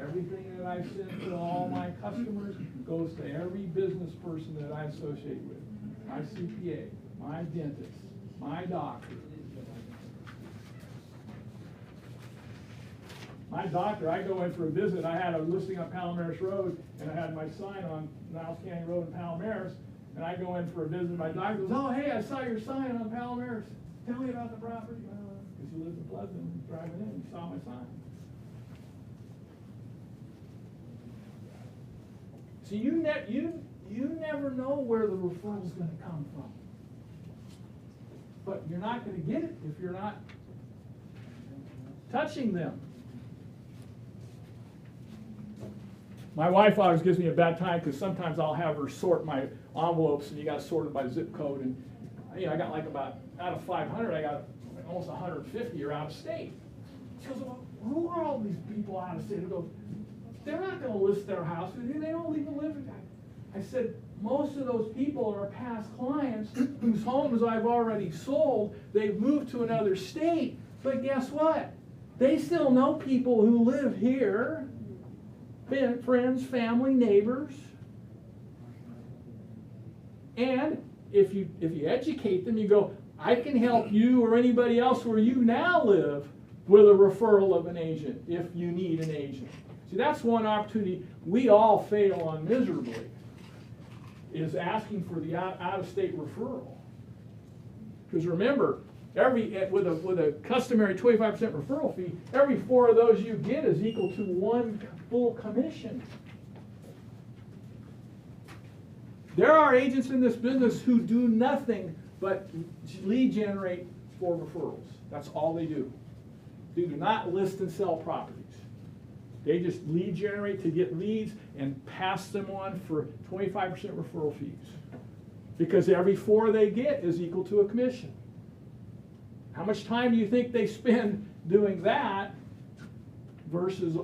D: Everything that I send to all my customers goes to every business person that I associate with. My CPA, my dentist, my doctor. My doctor, I go in for a visit. I had a listing on Palomares Road, and I had my sign on Niles County Road in Palomares. And I go in for a visit. My doctor goes, "Oh, hey, I saw your sign on Palomares. Tell me about the property." Because he lives in Pleasant, driving in, he saw my sign. So you never know where the referral is going to come from. But you're not going to get it if you're not touching them. My wife always gives me a bad time because sometimes I'll have her sort my envelopes, and you got to sort it by zip code. And I got like about, out of 500, I got almost 150 are out of state. She goes, "Well, who are all these people out of state?" I go, "They're not going to list their house. They don't even live in that." I said, most of those people are past clients whose homes I've already sold. They've moved to another state. But guess what? They still know people who live here. Friends, family, neighbors. And if you educate them, you go, "I can help you or anybody else where you now live with a referral of an agent if you need an agent." See, that's one opportunity we all fail on miserably, is asking for the out-of-state referral. Because remember, with a customary 25% referral fee, every 4 of those you get is equal to 1 full commission. There are agents in this business who do nothing but lead generate for referrals. That's all they do. They do not list and sell properties. They just lead generate to get leads and pass them on for 25% referral fees. Because every 4 they get is equal to a commission. How much time do you think they spend doing that versus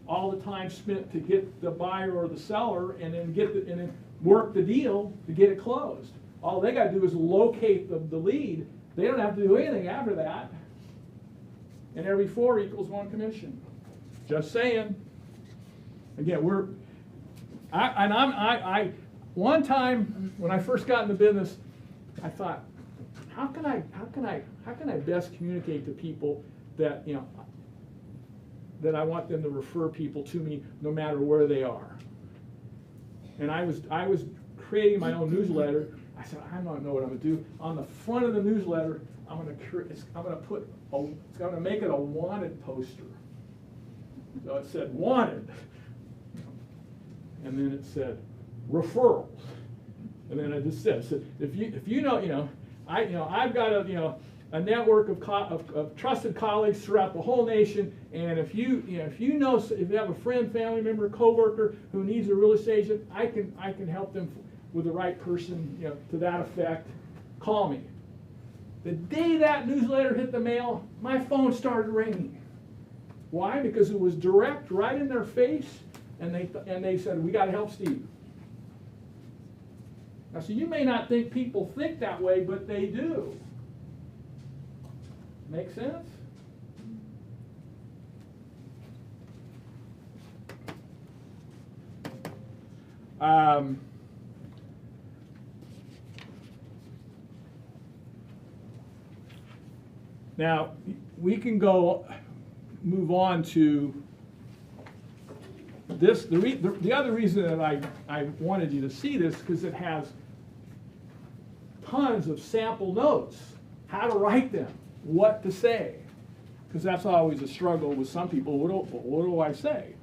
D: all the time spent to get the buyer or the seller and then work the deal to get it closed? All they got to do is locate the lead. They don't have to do anything after that. And every 4 equals 1 commission. Just saying. Again, one time when I first got into business, I thought, how can I best communicate to people that, you know, that I want them to refer people to me no matter where they are. And I was creating my own newsletter. I said, I don't know what I'm gonna do. On the front of the newsletter, I'm gonna make it a wanted poster. So it said wanted, and then it said referrals, and then I just said if you know, I've got a network of trusted colleagues throughout the whole nation, and if you have a friend, family member, coworker who needs a real estate agent, I can help them with the right person, to that effect. Call me. The day that newsletter hit the mail, my phone started ringing. Why? Because it was direct, right in their face, and they said, we got to help Steve. Now, so you may not think people think that way, but they do. Make sense? Now, we can move on to this. The other reason that I wanted you to see this, because it has tons of sample notes, how to write them, what to say, because that's always a struggle with some people. What do I say?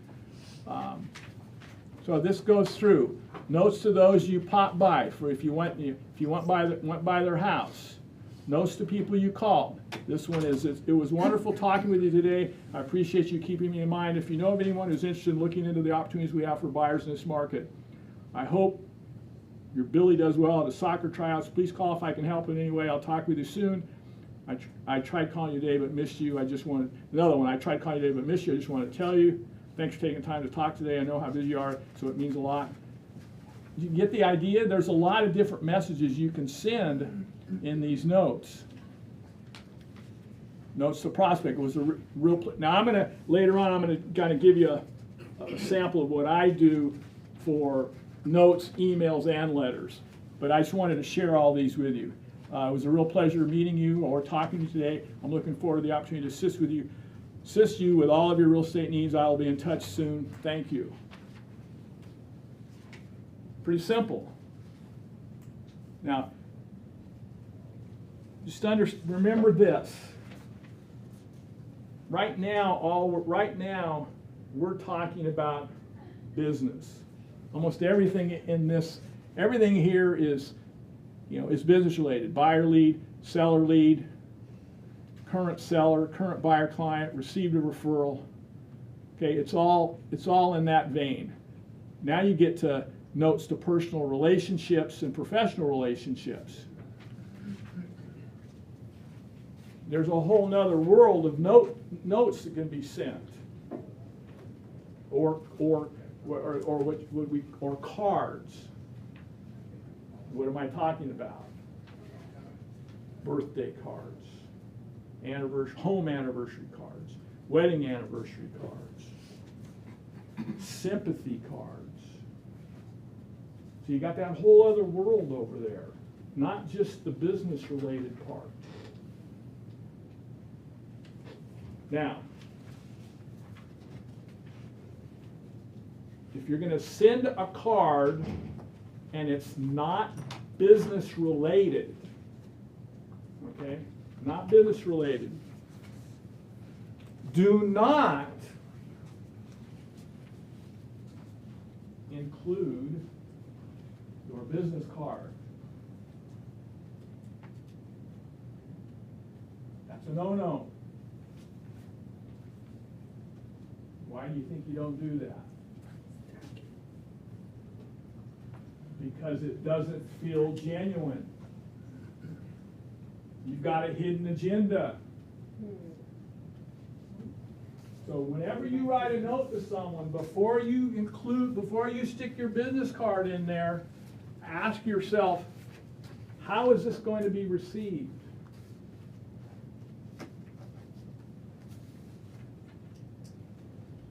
D: So this goes through notes to those you pop by, for if you went by their house. Notes to people you called. This one is, it was wonderful talking with you today. I appreciate you keeping me in mind. If you know of anyone who's interested in looking into the opportunities we have for buyers in this market, I hope your Billy does well at the soccer tryouts. Please call if I can help in any way. I'll talk with you soon. I tried calling you today but missed you. Another one, I tried calling you today but missed you. I just wanted to tell you, thanks for taking time to talk today. I know how busy you are, so it means a lot. You get the idea? There's a lot of different messages you can send in these notes. Notes to prospect was a real. Now later on I'm gonna kind of give you a sample of what I do for notes, emails, and letters. But I just wanted to share all these with you. It was a real pleasure meeting you or talking to you today. I'm looking forward to the opportunity to assist you with all of your real estate needs. I'll be in touch soon. Thank you. Pretty simple. Now, just remember this. Right now, we're talking about business. Almost everything everything here is business related. Buyer lead, seller lead, current seller, current buyer client, received a referral. Okay, it's all in that vein. Now you get to notes to personal relationships and professional relationships. There's a whole nother world of notes that can be sent, or cards. What am I talking about? Birthday cards, home anniversary cards, wedding anniversary cards, sympathy cards. So you got that whole other world over there, not just the business-related part. Now, if you're going to send a card and it's not business related, okay, not business related, do not include your business card. That's a no-no. Why do you think you don't do that? Because it doesn't feel genuine. You've got a hidden agenda. So whenever you write a note to someone, before you stick your business card in there, ask yourself, how is this going to be received?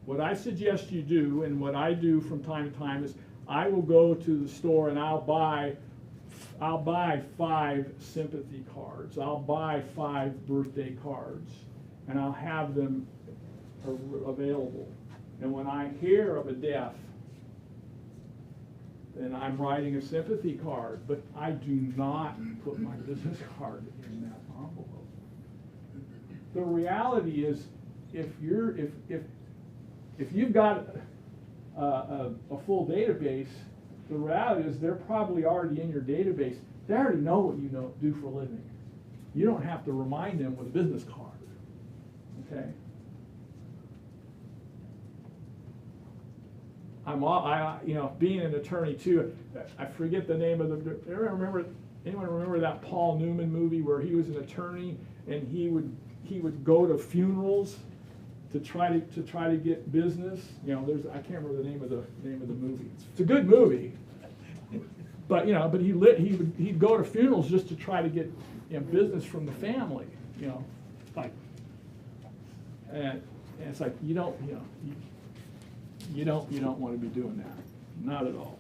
D: What I suggest you do, and what I do from time to time, is I will go to the store and I'll buy 5 sympathy cards. I'll buy 5 birthday cards, and I'll have them available. And when I hear of a death, then I'm writing a sympathy card, but I do not put my business card in that envelope. The reality is, if you've got a full database, the reality is they're probably already in your database. They already know what you do for a living. You don't have to remind them with a business card. Okay. Being an attorney too, I forget the name of the. Anyone remember that Paul Newman movie where he was an attorney and he would go to funerals to try to get business? I can't remember the name of the movie. It's a good movie, but he'd go to funerals just to try to get business from the family. And it's like you don't want to be doing that, not at all.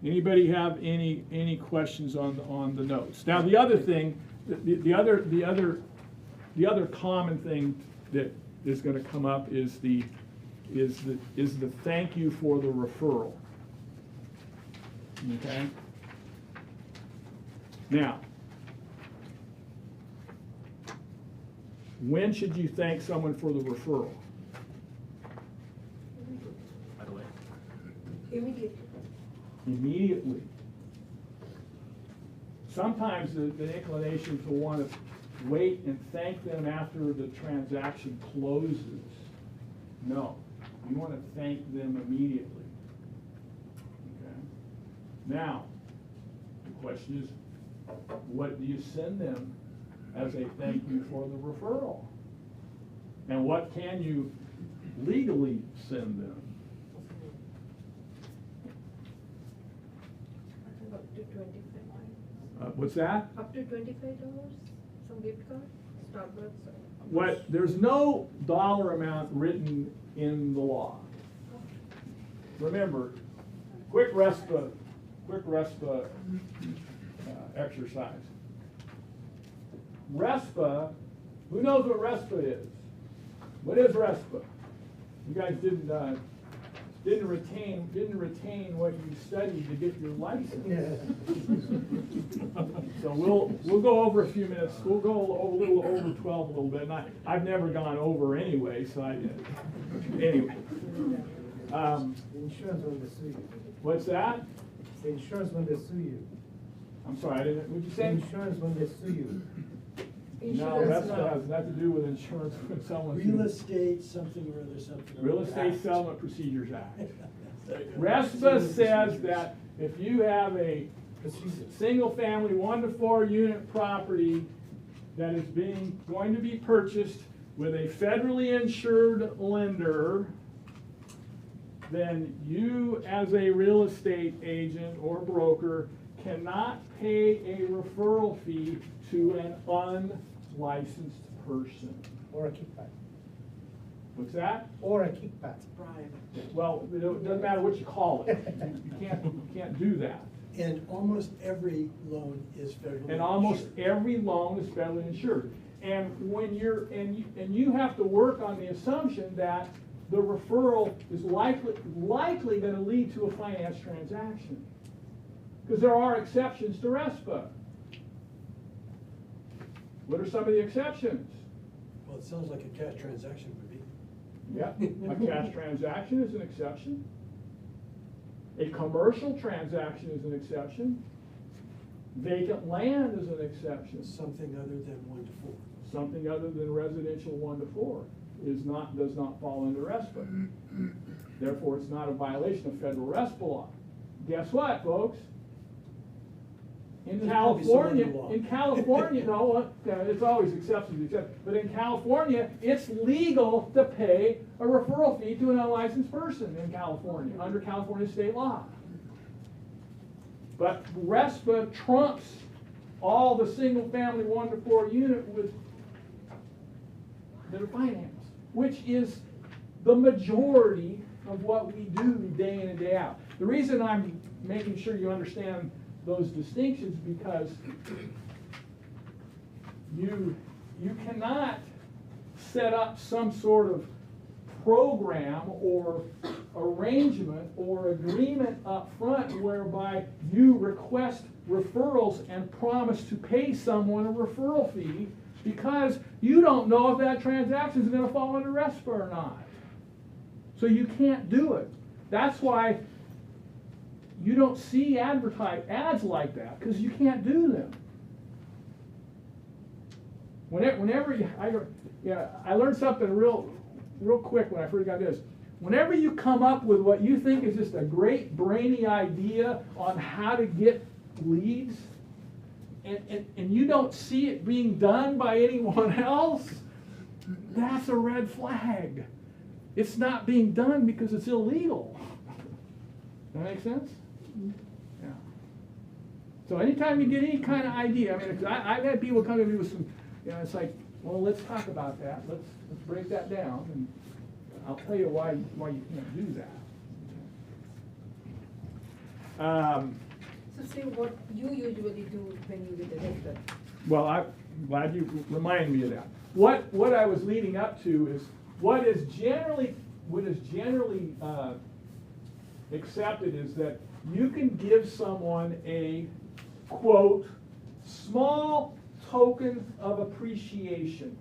D: Anybody have any questions on the notes? Now the other thing, the other common thing that is going to come up is the thank you for the referral. Okay. Now, when should you thank someone for the referral?
F: By the way.
D: Immediately. Sometimes the inclination to want to wait and thank them after the transaction closes. No, you want to thank them immediately. Okay. Now, the question is, what do you send them as a thank you for the referral? And what can you legally send them?
B: Up to $25.
D: What's that?
B: Up to $25, some gift card, Starbucks.
D: There's no dollar amount written in the law. Remember, quick RESPA exercise. RESPA, who knows what RESPA is? What is RESPA? You guys didn't retain what you studied to get your license. So we'll go over a few minutes. We'll go a little over 12 a little bit. And I've never gone over anyway, so anyway.
K: Insurance when they sue you.
D: What's that?
K: The insurance when they sue you.
D: I'm sorry, I didn't. What'd you say?
K: Insurance when they sue you.
D: No, RESPA has nothing to do with insurance when someone's.
A: Real estate, something or other, something.
D: Real Estate Settlement Procedures Act. RESPA says that if you have a single-family 1 to 4 unit property that is going to be purchased with a federally insured lender, then you as a real estate agent or broker cannot pay a referral fee to an unlicensed person.
K: Or a kickback.
D: What's that?
K: Or a kickback.
D: Well, it doesn't matter what you call it. You can't do that.
A: And almost every loan is federally insured.
D: And almost every loan is federally insured. And when you have to work on the assumption that the referral is likely going to lead to a finance transaction. Because there are exceptions to RESPA. What are some of the exceptions?
A: Well, it sounds like a cash transaction would be.
D: Yeah, a cash transaction is an exception. A commercial transaction is an exception. Vacant land is an exception.
A: Something other than 1 to 4.
D: Something other than residential 1 to 4 does not fall under RESPA. Therefore, it's not a violation of federal RESPA law. Guess what, folks? In California, no, it's always exceptions, but in California, it's legal to pay a referral fee to an unlicensed person in California, under California state law. But RESPA trumps all the single-family 1 to 4 unit that are financed, which is the majority of what we do day in and day out. The reason I'm making sure you understand those distinctions because you cannot set up some sort of program or arrangement or agreement up front whereby you request referrals and promise to pay someone a referral fee because you don't know if that transaction is going to fall under RESPA or not. So you can't do it. That's why you don't see ads like that because you can't do them. Whenever I learned something real quick when I first got this. Whenever you come up with what you think is just a great brainy idea on how to get leads, and you don't see it being done by anyone else, that's a red flag. It's not being done because it's illegal. That make sense? Yeah. So anytime you get any kind of idea, I mean, I've had people come to me with some, it's like, well, let's talk about that. Let's break that down, and I'll tell you why you can't do that.
B: So say what you usually do when you get a letter.
D: Well, I'm glad you reminded me of that. What I was leading up to is what is generally accepted is that you can give someone a, quote, small token of appreciation.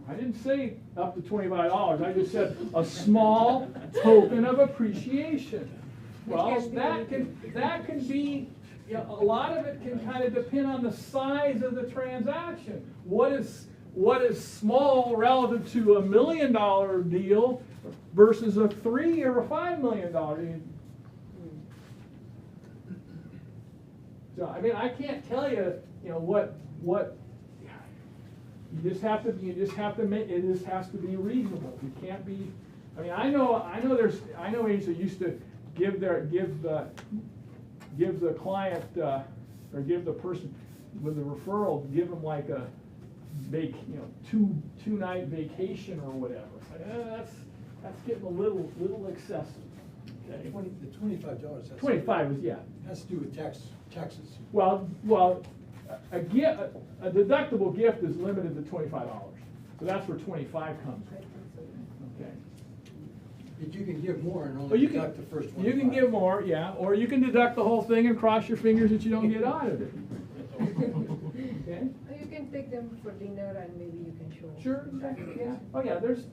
D: I didn't say up to $25. I just said a small token of appreciation. Well, that can be, a lot of it can kind of depend on the size of the transaction. What is small relative to $1 million deal versus a $3 or a $5 million deal? So I mean, I can't tell you, what you just have to make it just has to be reasonable. You can't be. I mean, I know agents that used to give the client or give the person with the referral, give them like a two-night vacation or whatever. That's getting a little excessive. Okay.
G: The $25.
D: 25 is
G: has to do with taxes.
D: Well, a deductible gift is limited to $25, so that's where 25 comes from. Okay.
G: But you can give more and
D: Well,
G: only
D: you
G: deduct
D: can
G: the first one.
D: you can give more, yeah, or you can deduct the whole thing and cross your fingers that you don't get audited. Okay.
B: Or you can take them for dinner and maybe you can show.
D: Sure. Yeah. Oh yeah. There's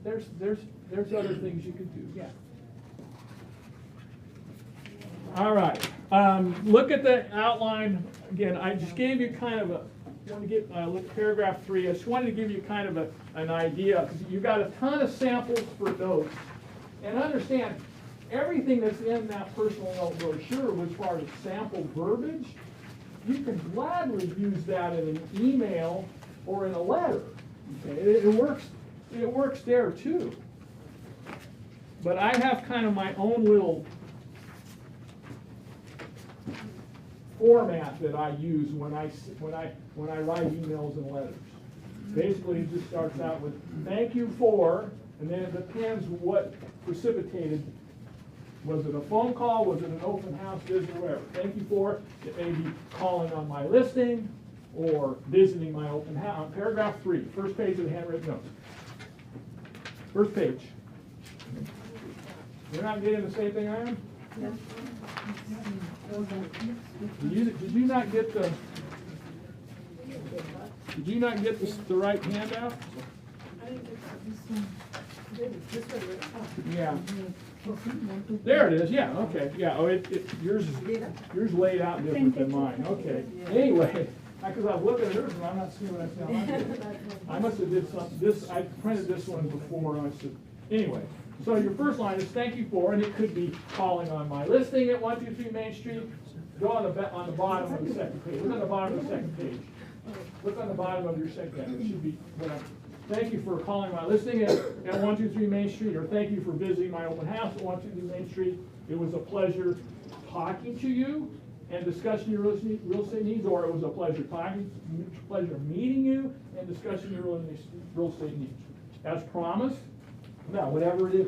D: other things you could do. Yeah. All right. Look at the outline again. I just gave you kind of look at paragraph 3. I just wanted to give you kind of an idea because you've got a ton of samples for notes, and understand everything that's in that personal note brochure as far as sample verbiage. You can gladly use that in an email or in a letter. Okay, it works there too. But I have kind of my own little format that I use when I write emails and letters. Basically, it just starts out with "thank you for," and then it depends what precipitated. Was it a phone call? Was it an open house visit? Whatever. Thank you for. It may be calling on my listing or visiting my open house. Paragraph 3, first page of the handwritten notes. First page. You're not getting the same thing I am?
E: Yeah.
D: Did you not get the? Did you not get the right handout?
J: I didn't get this one.
D: Yeah. There it is. Yeah. Okay. Yeah. Oh, yours laid out different than mine. Okay. Anyway, because I was looking at yours and I'm not seeing what I said. I must have did something. I printed this one before. Anyway. So your first line is "thank you for," and it could be calling on my listing at 123 Main Street. Go on the bottom of the second page. Look on the bottom of the second page. Look on the bottom of your second page. It should be "thank you for calling my listing at 123 Main Street," or "thank you for visiting my open house at 123 Main Street. It was a pleasure talking to you. and discussing your real estate needs, or it was a pleasure meeting you and discussing your real estate needs. As promised, now whatever it is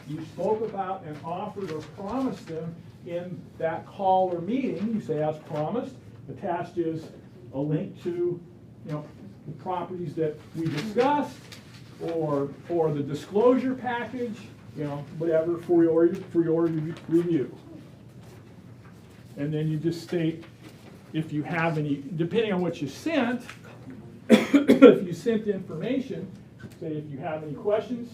D: you spoke about and offered or promised them in that call or meeting, you say as promised. Attached is a link to, the properties that we discussed, or the disclosure package, whatever for your review. And then you just state if you have any, depending on what you sent, if you sent information, say if you have any questions,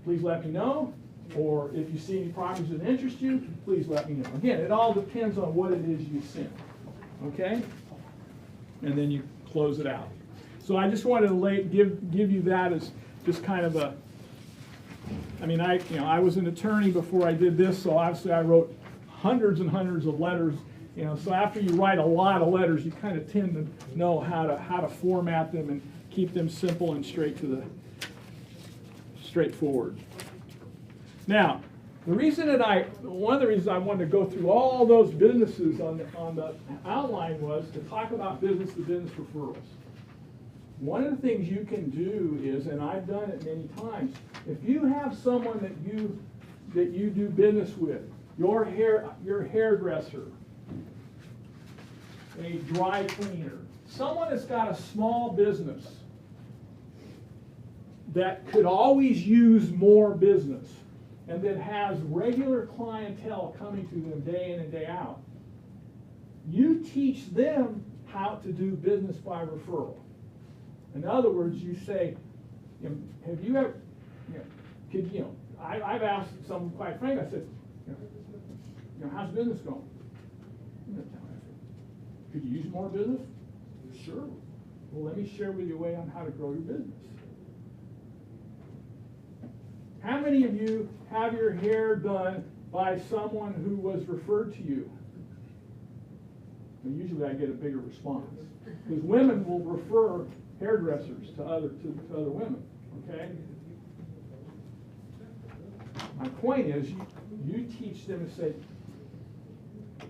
D: please let me know. Or if you see any properties that interest you, please let me know. Again, it all depends on what it is you sent. Okay? And then you close it out. So I just wanted to give you that as just kind of a, I was an attorney before I did this, so obviously I wrote hundreds and hundreds of letters. So after you write a lot of letters, you kind of tend to know how to format them and keep them simple and straightforward. Now, one of the reasons I wanted to go through all those businesses on the outline was to talk about business-to-business referrals. One of the things you can do is, and I've done it many times, if you have someone that you do business with, your hairdresser, a dry cleaner, someone that's got a small business that could always use more business, and that has regular clientele coming to them day in and day out, you teach them how to do business by referral. In other words, you say, have you ever, I've asked someone, quite frankly, I said, how's business going? Could you use more business? Sure. Well, let me share with you a way on how to grow your business. How many of you have your hair done by someone who was referred to you? And usually I get a bigger response, because women will refer hairdressers to other women. Okay. My point is, you teach them to say,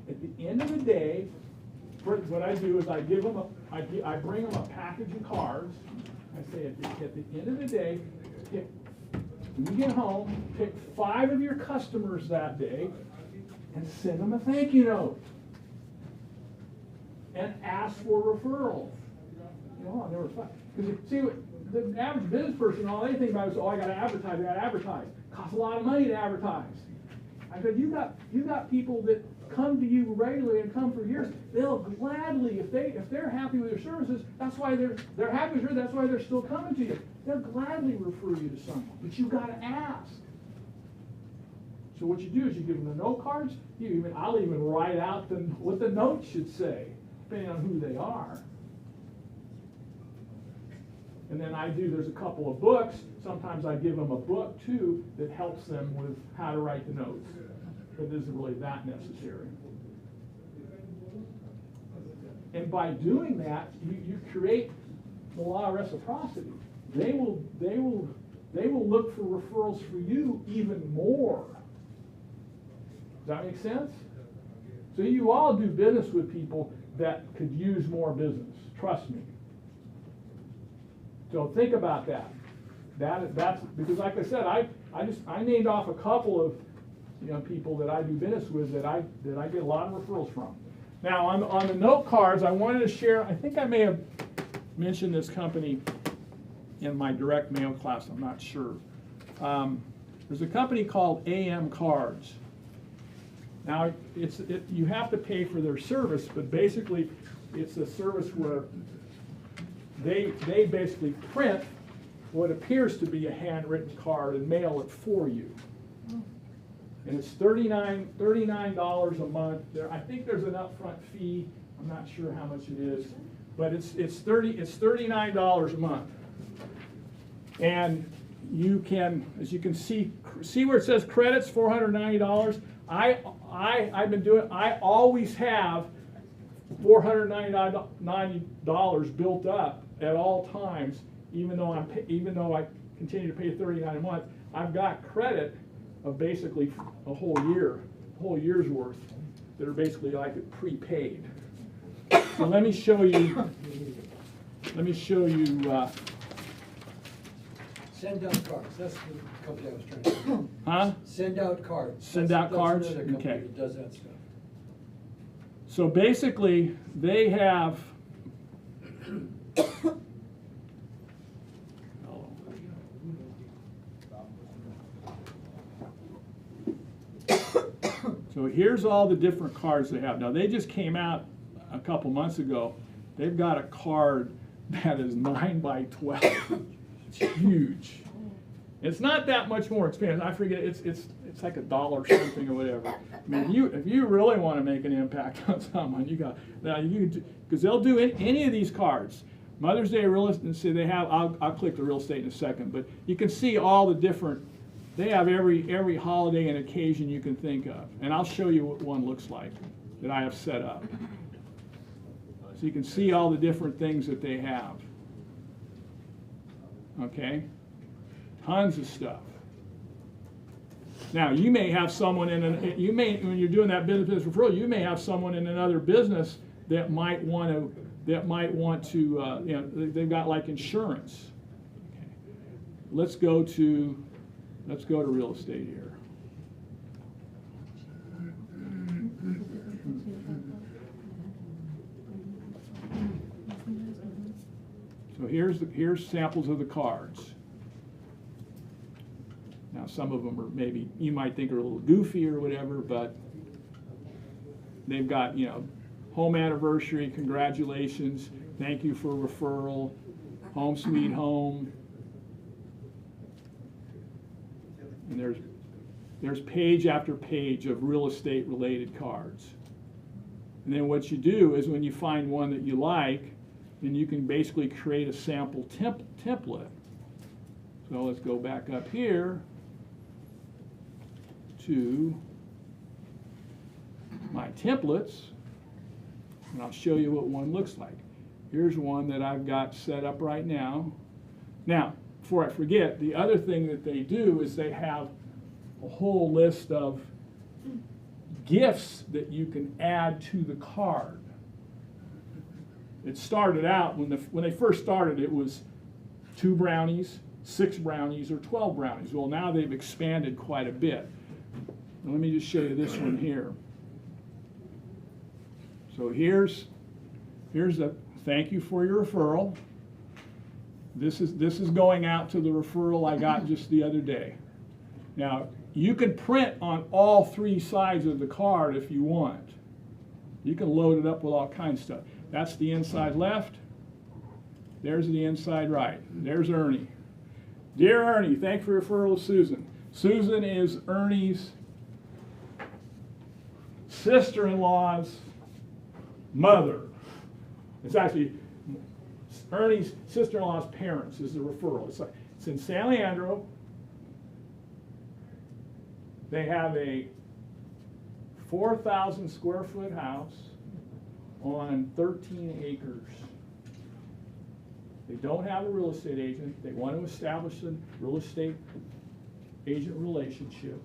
D: at the end of the day, what I do is I bring them a package of cards. I say at the end of the day, when you get home, pick 5 of your customers that day and send them a thank you note. And ask for referrals. There were 5. Because see, the average business person, all they think about is, I got to advertise. Costs a lot of money to advertise. I said, you got people that come to you regularly and come for years. They'll gladly, if they're happy with your services, that's why they're happy with you. That's why they're still coming to you. They'll gladly refer you to someone, but you got to ask. So what you do is you give them the note cards. I'll even write out what the note should say, depending on who they are. And then there's a couple of books. Sometimes I give them a book too that helps them with how to write the notes. But it isn't really that necessary. And by doing that, you create the law of reciprocity. They will look for referrals for you even more. Does that make sense? So you all do business with people that could use more business. Trust me. So think about that. That's because, like I said, I named off a couple of people that I do business with that I get a lot of referrals from. Now on the note cards, I wanted to share. I think I may have mentioned this company in my direct mail class. I'm not sure. There's a company called AM Cards. Now you have to pay for their service, but basically it's a service where they basically print what appears to be a handwritten card and mail it for you. And it's $39 a month. I think there's an upfront fee. I'm not sure how much it is, but it's $39 a month. And you can, as you can see where it says credits, $490. I always have $490 built up at all times, even though I continue to pay $39 a month. I've got credit of basically a whole year's worth that are basically like prepaid. So let me show you. Let me show you.
G: Send out cards, that's the company I was trying to do.
D: Huh?
G: Send out cards.
D: Send
G: That's-
D: out
G: that's
D: cards?
G: another company
D: Okay.
G: that does that stuff.
D: So basically, they have. So here's all the different cards they have. Now, they just came out a couple months ago. They've got a card that is 9 by 12. It's huge. It's not that much more expensive. I forget, it's like $1 something or whatever. I mean, if you really want to make an impact on someone, because they'll do any of these cards. Mother's Day real estate, see they have, I'll click the real estate in a second, but you can see all the different, they have every holiday and occasion you can think of. And I'll show you what one looks like that I have set up. So you can see all the different things that they have. Okay? Tons of stuff. Now, you may have someone when you're doing that business referral, you may have someone in another business that might want to, they've got like insurance. Okay. Let's go to real estate here. So here's samples of the cards. Now, some of them are maybe, you might think are a little goofy or whatever, but they've got, home anniversary, congratulations, thank you for referral, home sweet home. And there's page after page of real estate related cards. And then what you do is when you find one that you like, then you can basically create a sample template. So let's go back up here to my templates, and I'll show you what one looks like. Here's one that I've got set up right now. Now, before I forget, the other thing that they do is they have a whole list of gifts that you can add to the card. It started out, when they first started, it was 2 brownies, 6 brownies, or 12 brownies. Well, now they've expanded quite a bit. Now, let me just show you this one here. So here's a thank you for your referral. This is going out to the referral I got just the other day. Now, you can print on all 3 sides of the card if you want. You can load it up with all kinds of stuff. That's the inside left. There's the inside right. There's Ernie. Dear Ernie, thank you for your referral to Susan. Susan is Ernie's sister-in-law's mother. It's actually Ernie's sister-in-law's parents is the referral. It's in San Leandro. They have a 4,000 square foot house on 13 acres. They don't have a real estate agent. They want to establish a real estate agent relationship.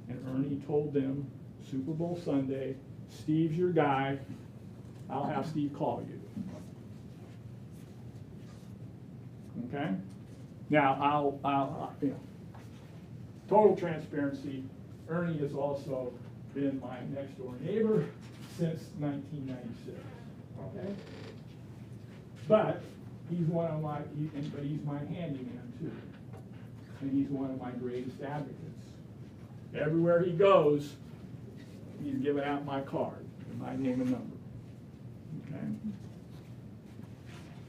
D: And Ernie told them, Super Bowl Sunday, Steve's your guy. I'll have Steve call you. Okay? Now, I'll total transparency, Ernie has also been my next door neighbor since 1996. Okay? But he's he's my handyman too. And he's one of my greatest advocates. Everywhere he goes, he's giving out my card, my name and number. Okay?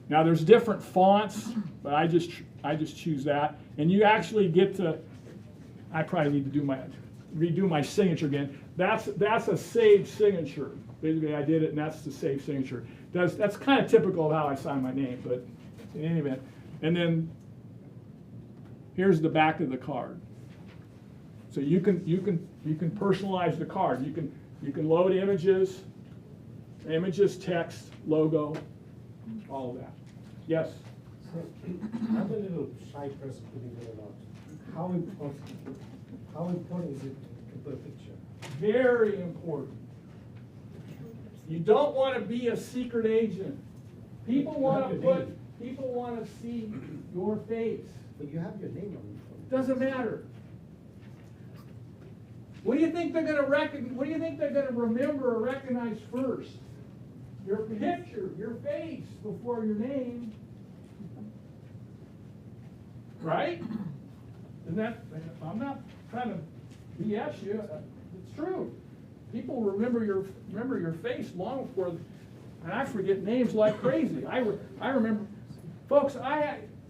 D: Now there's different fonts, but I just choose that. And you actually get to, I probably need to redo my signature again. That's a saved signature. Basically I did it and that's the saved signature. That's kind of typical of how I sign my name, but in any event. And then here's the back of the card. So you can personalize the card. You can load images, text, logo, all of that. Yes?
K: So, I'm a little shy person putting it a lot. How important is it to put a picture?
D: Very important. You don't want to be a secret agent. People want to see your face.
K: But you have your name on it.
D: Doesn't matter. What do you think they're going to What do you think they're going to remember or recognize first? Your picture, your face, before your name. Right? Isn't that? I'm not trying to BS you. It's true. People remember your face long before, and I forget names like crazy. I remember, folks.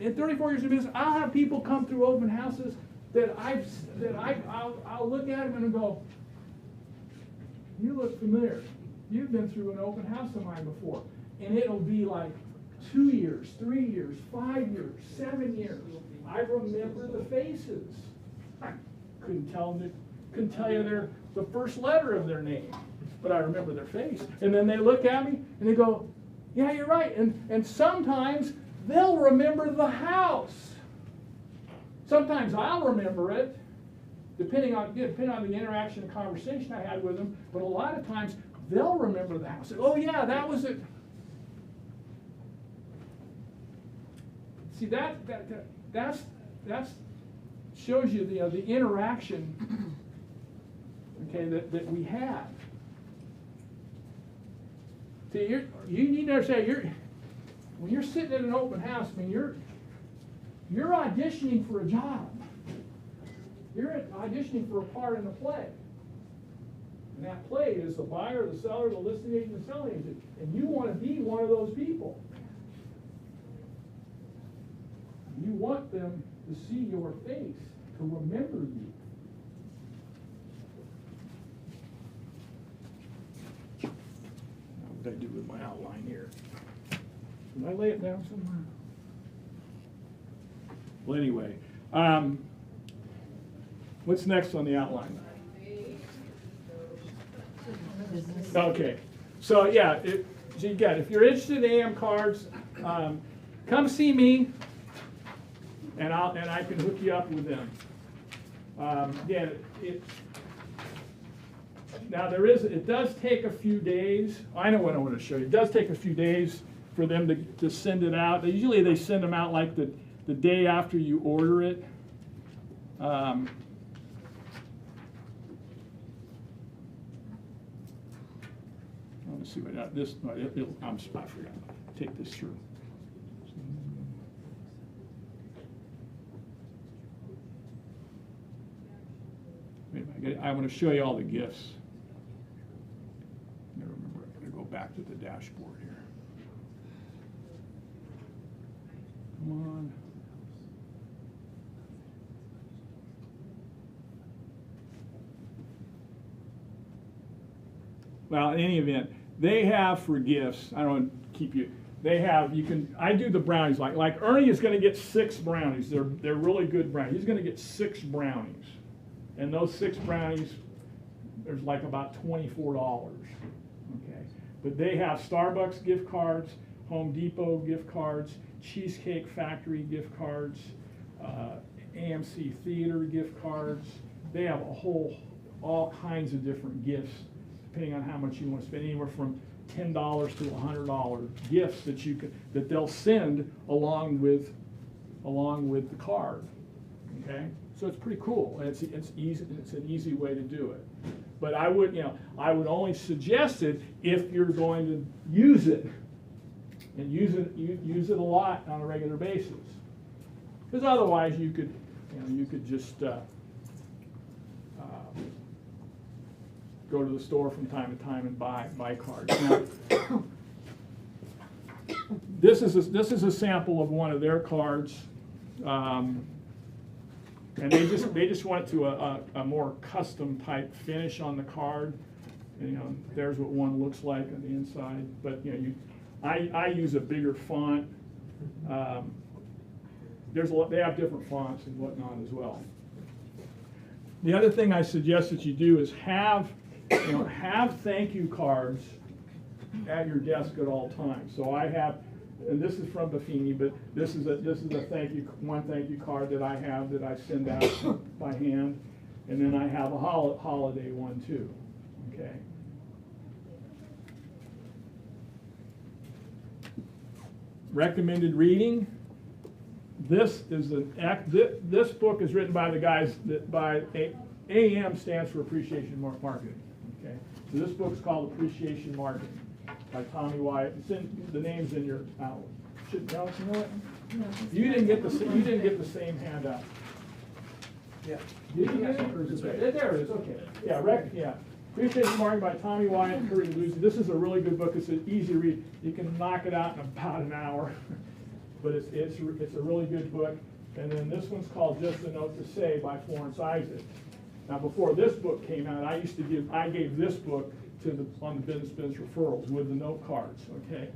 D: In 34 years of business, I'll have people come through open houses that I'll look at them and go, you look familiar. You've been through an open house of mine before, and it'll be like 2 years, 3 years, 5 years, 7 years. I remember the faces. I couldn't tell you the first letter of their name, but I remember their face. And then they look at me and they go, yeah, you're right. And sometimes they'll remember the house. Sometimes I'll remember it, depending on the interaction and conversation I had with them. But a lot of times they'll remember the house. Oh yeah, that was it. See, that's shows you the interaction, okay, that we have. See, you need to understand, when you're sitting in an open house, I mean, you're auditioning for a job. You're auditioning for a part in a play. And that play is the buyer, the seller, the listing agent, the selling agent. And you want to be one of those people. You want them to see your face, to remember you. What did I do with my outline here? Did I lay it down somewhere? Well, anyway, what's next on the outline? Okay, so yeah, so again, if you're interested in AM cards, come see me, and I can hook you up with them. Again, now it does take a few days. I know what I want to show you. It does take a few days for them to send it out. Usually they send them out like the day after you order it. Let's see what this. I forgot. Take this through. Wait a minute, I want to show you all the gifts. I remember. I'm going to go back to the dashboard here. Come on. Well, in any event, they have for gifts. I don't want to keep you. They have. I do the brownies. Like Ernie is going to get 6 brownies. They're really good brownies. He's going to get 6 brownies, and those 6 brownies, there's like about $24. Okay, but they have Starbucks gift cards, Home Depot gift cards, Cheesecake Factory gift cards, AMC Theater gift cards. They have all kinds of different gifts, depending on how much you want to spend, anywhere from $10 to $100 gifts that they'll send along with the card. Okay, so it's pretty cool, and it's easy. It's an easy way to do it. But I would only suggest it if you're going to use it, and use it a lot on a regular basis. Because otherwise, you could just go to the store from time to time and buy cards. Now, this is a sample of one of their cards, and they just went to a more custom type finish on the card. And, there's what one looks like on the inside. But I use a bigger font. They have different fonts and whatnot as well. The other thing I suggest that you do is have thank you cards at your desk at all times. So I have, and this is from Buffini, but this is a thank you card that I have that I send out by hand, and then I have a holiday one too. Okay. recommended reading. This is this book is written by the guys that AAM stands for Appreciation Marketing. Okay, so this book's called Appreciation Marketing by Tommy Wyatt. It's in the name's in your outlet. Should Alex, you know it? You didn't get the same handout.
G: Yeah.
D: Did you get it? Or is it there? There it is. Okay. Yeah. Appreciation Marketing by Tommy Wyatt and Curry Lucy. This is a really good book. It's an easy read. You can knock it out in about an hour. But it's a really good book. And then this one's called Just a Note to Say by Florence Isaac. Now before this book came out, I gave this book on the Business referrals with the note cards. Okay,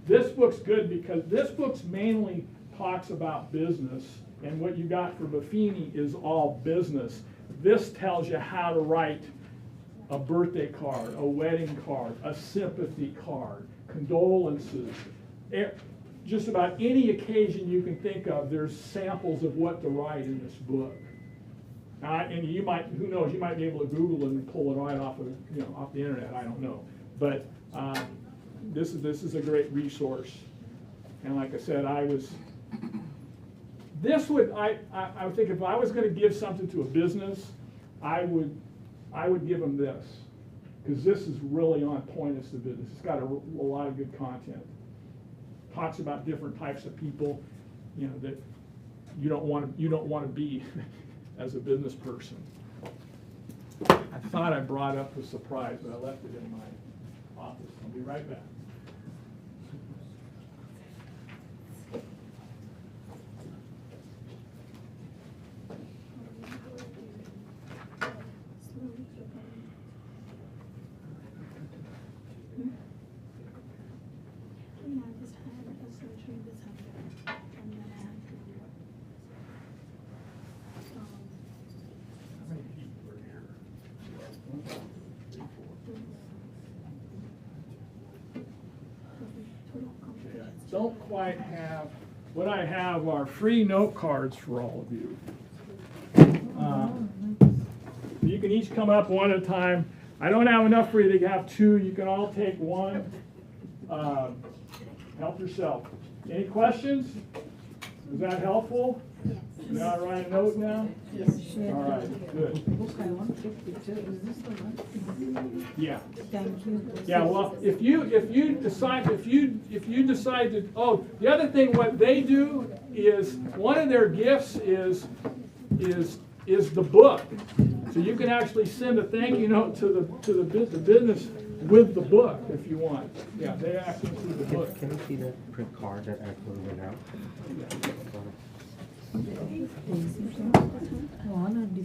D: this book's good because this book's mainly talks about business, and what you got for Buffini is all business. This tells you how to write a birthday card, a wedding card, a sympathy card, condolences. Just about any occasion you can think of, there's samples of what to write in this book. And you might, who knows, you might be able to Google it and pull it right off of, off the internet. I don't know, but this is a great resource. And like I said, I would think if I was going to give something to a business, I would give them this, because this is really on point as to business. It's got a lot of good content. Talks about different types of people, that you don't want to be as a business person. I thought I brought up the surprise, but I left it in my office. I'll be right back. Don't quite have, what I have are free note cards for all of you. You can each come up one at a time. I don't have enough for you to have two. You can all take one. Help yourself. Any questions? Was that helpful? Yes. You know how to write a note now?
A: Yes.
D: All right, good.
A: Book, I want to take picture. Is this the one?
D: Yeah.
A: Thank you.
D: Yeah, well, if you decide to, the other thing, what they do is, one of their gifts is the book. So you can actually send a thank you note to the business with the book if you want. Yeah, they actually see the book.
K: Can you see that print card that actually went out?
A: One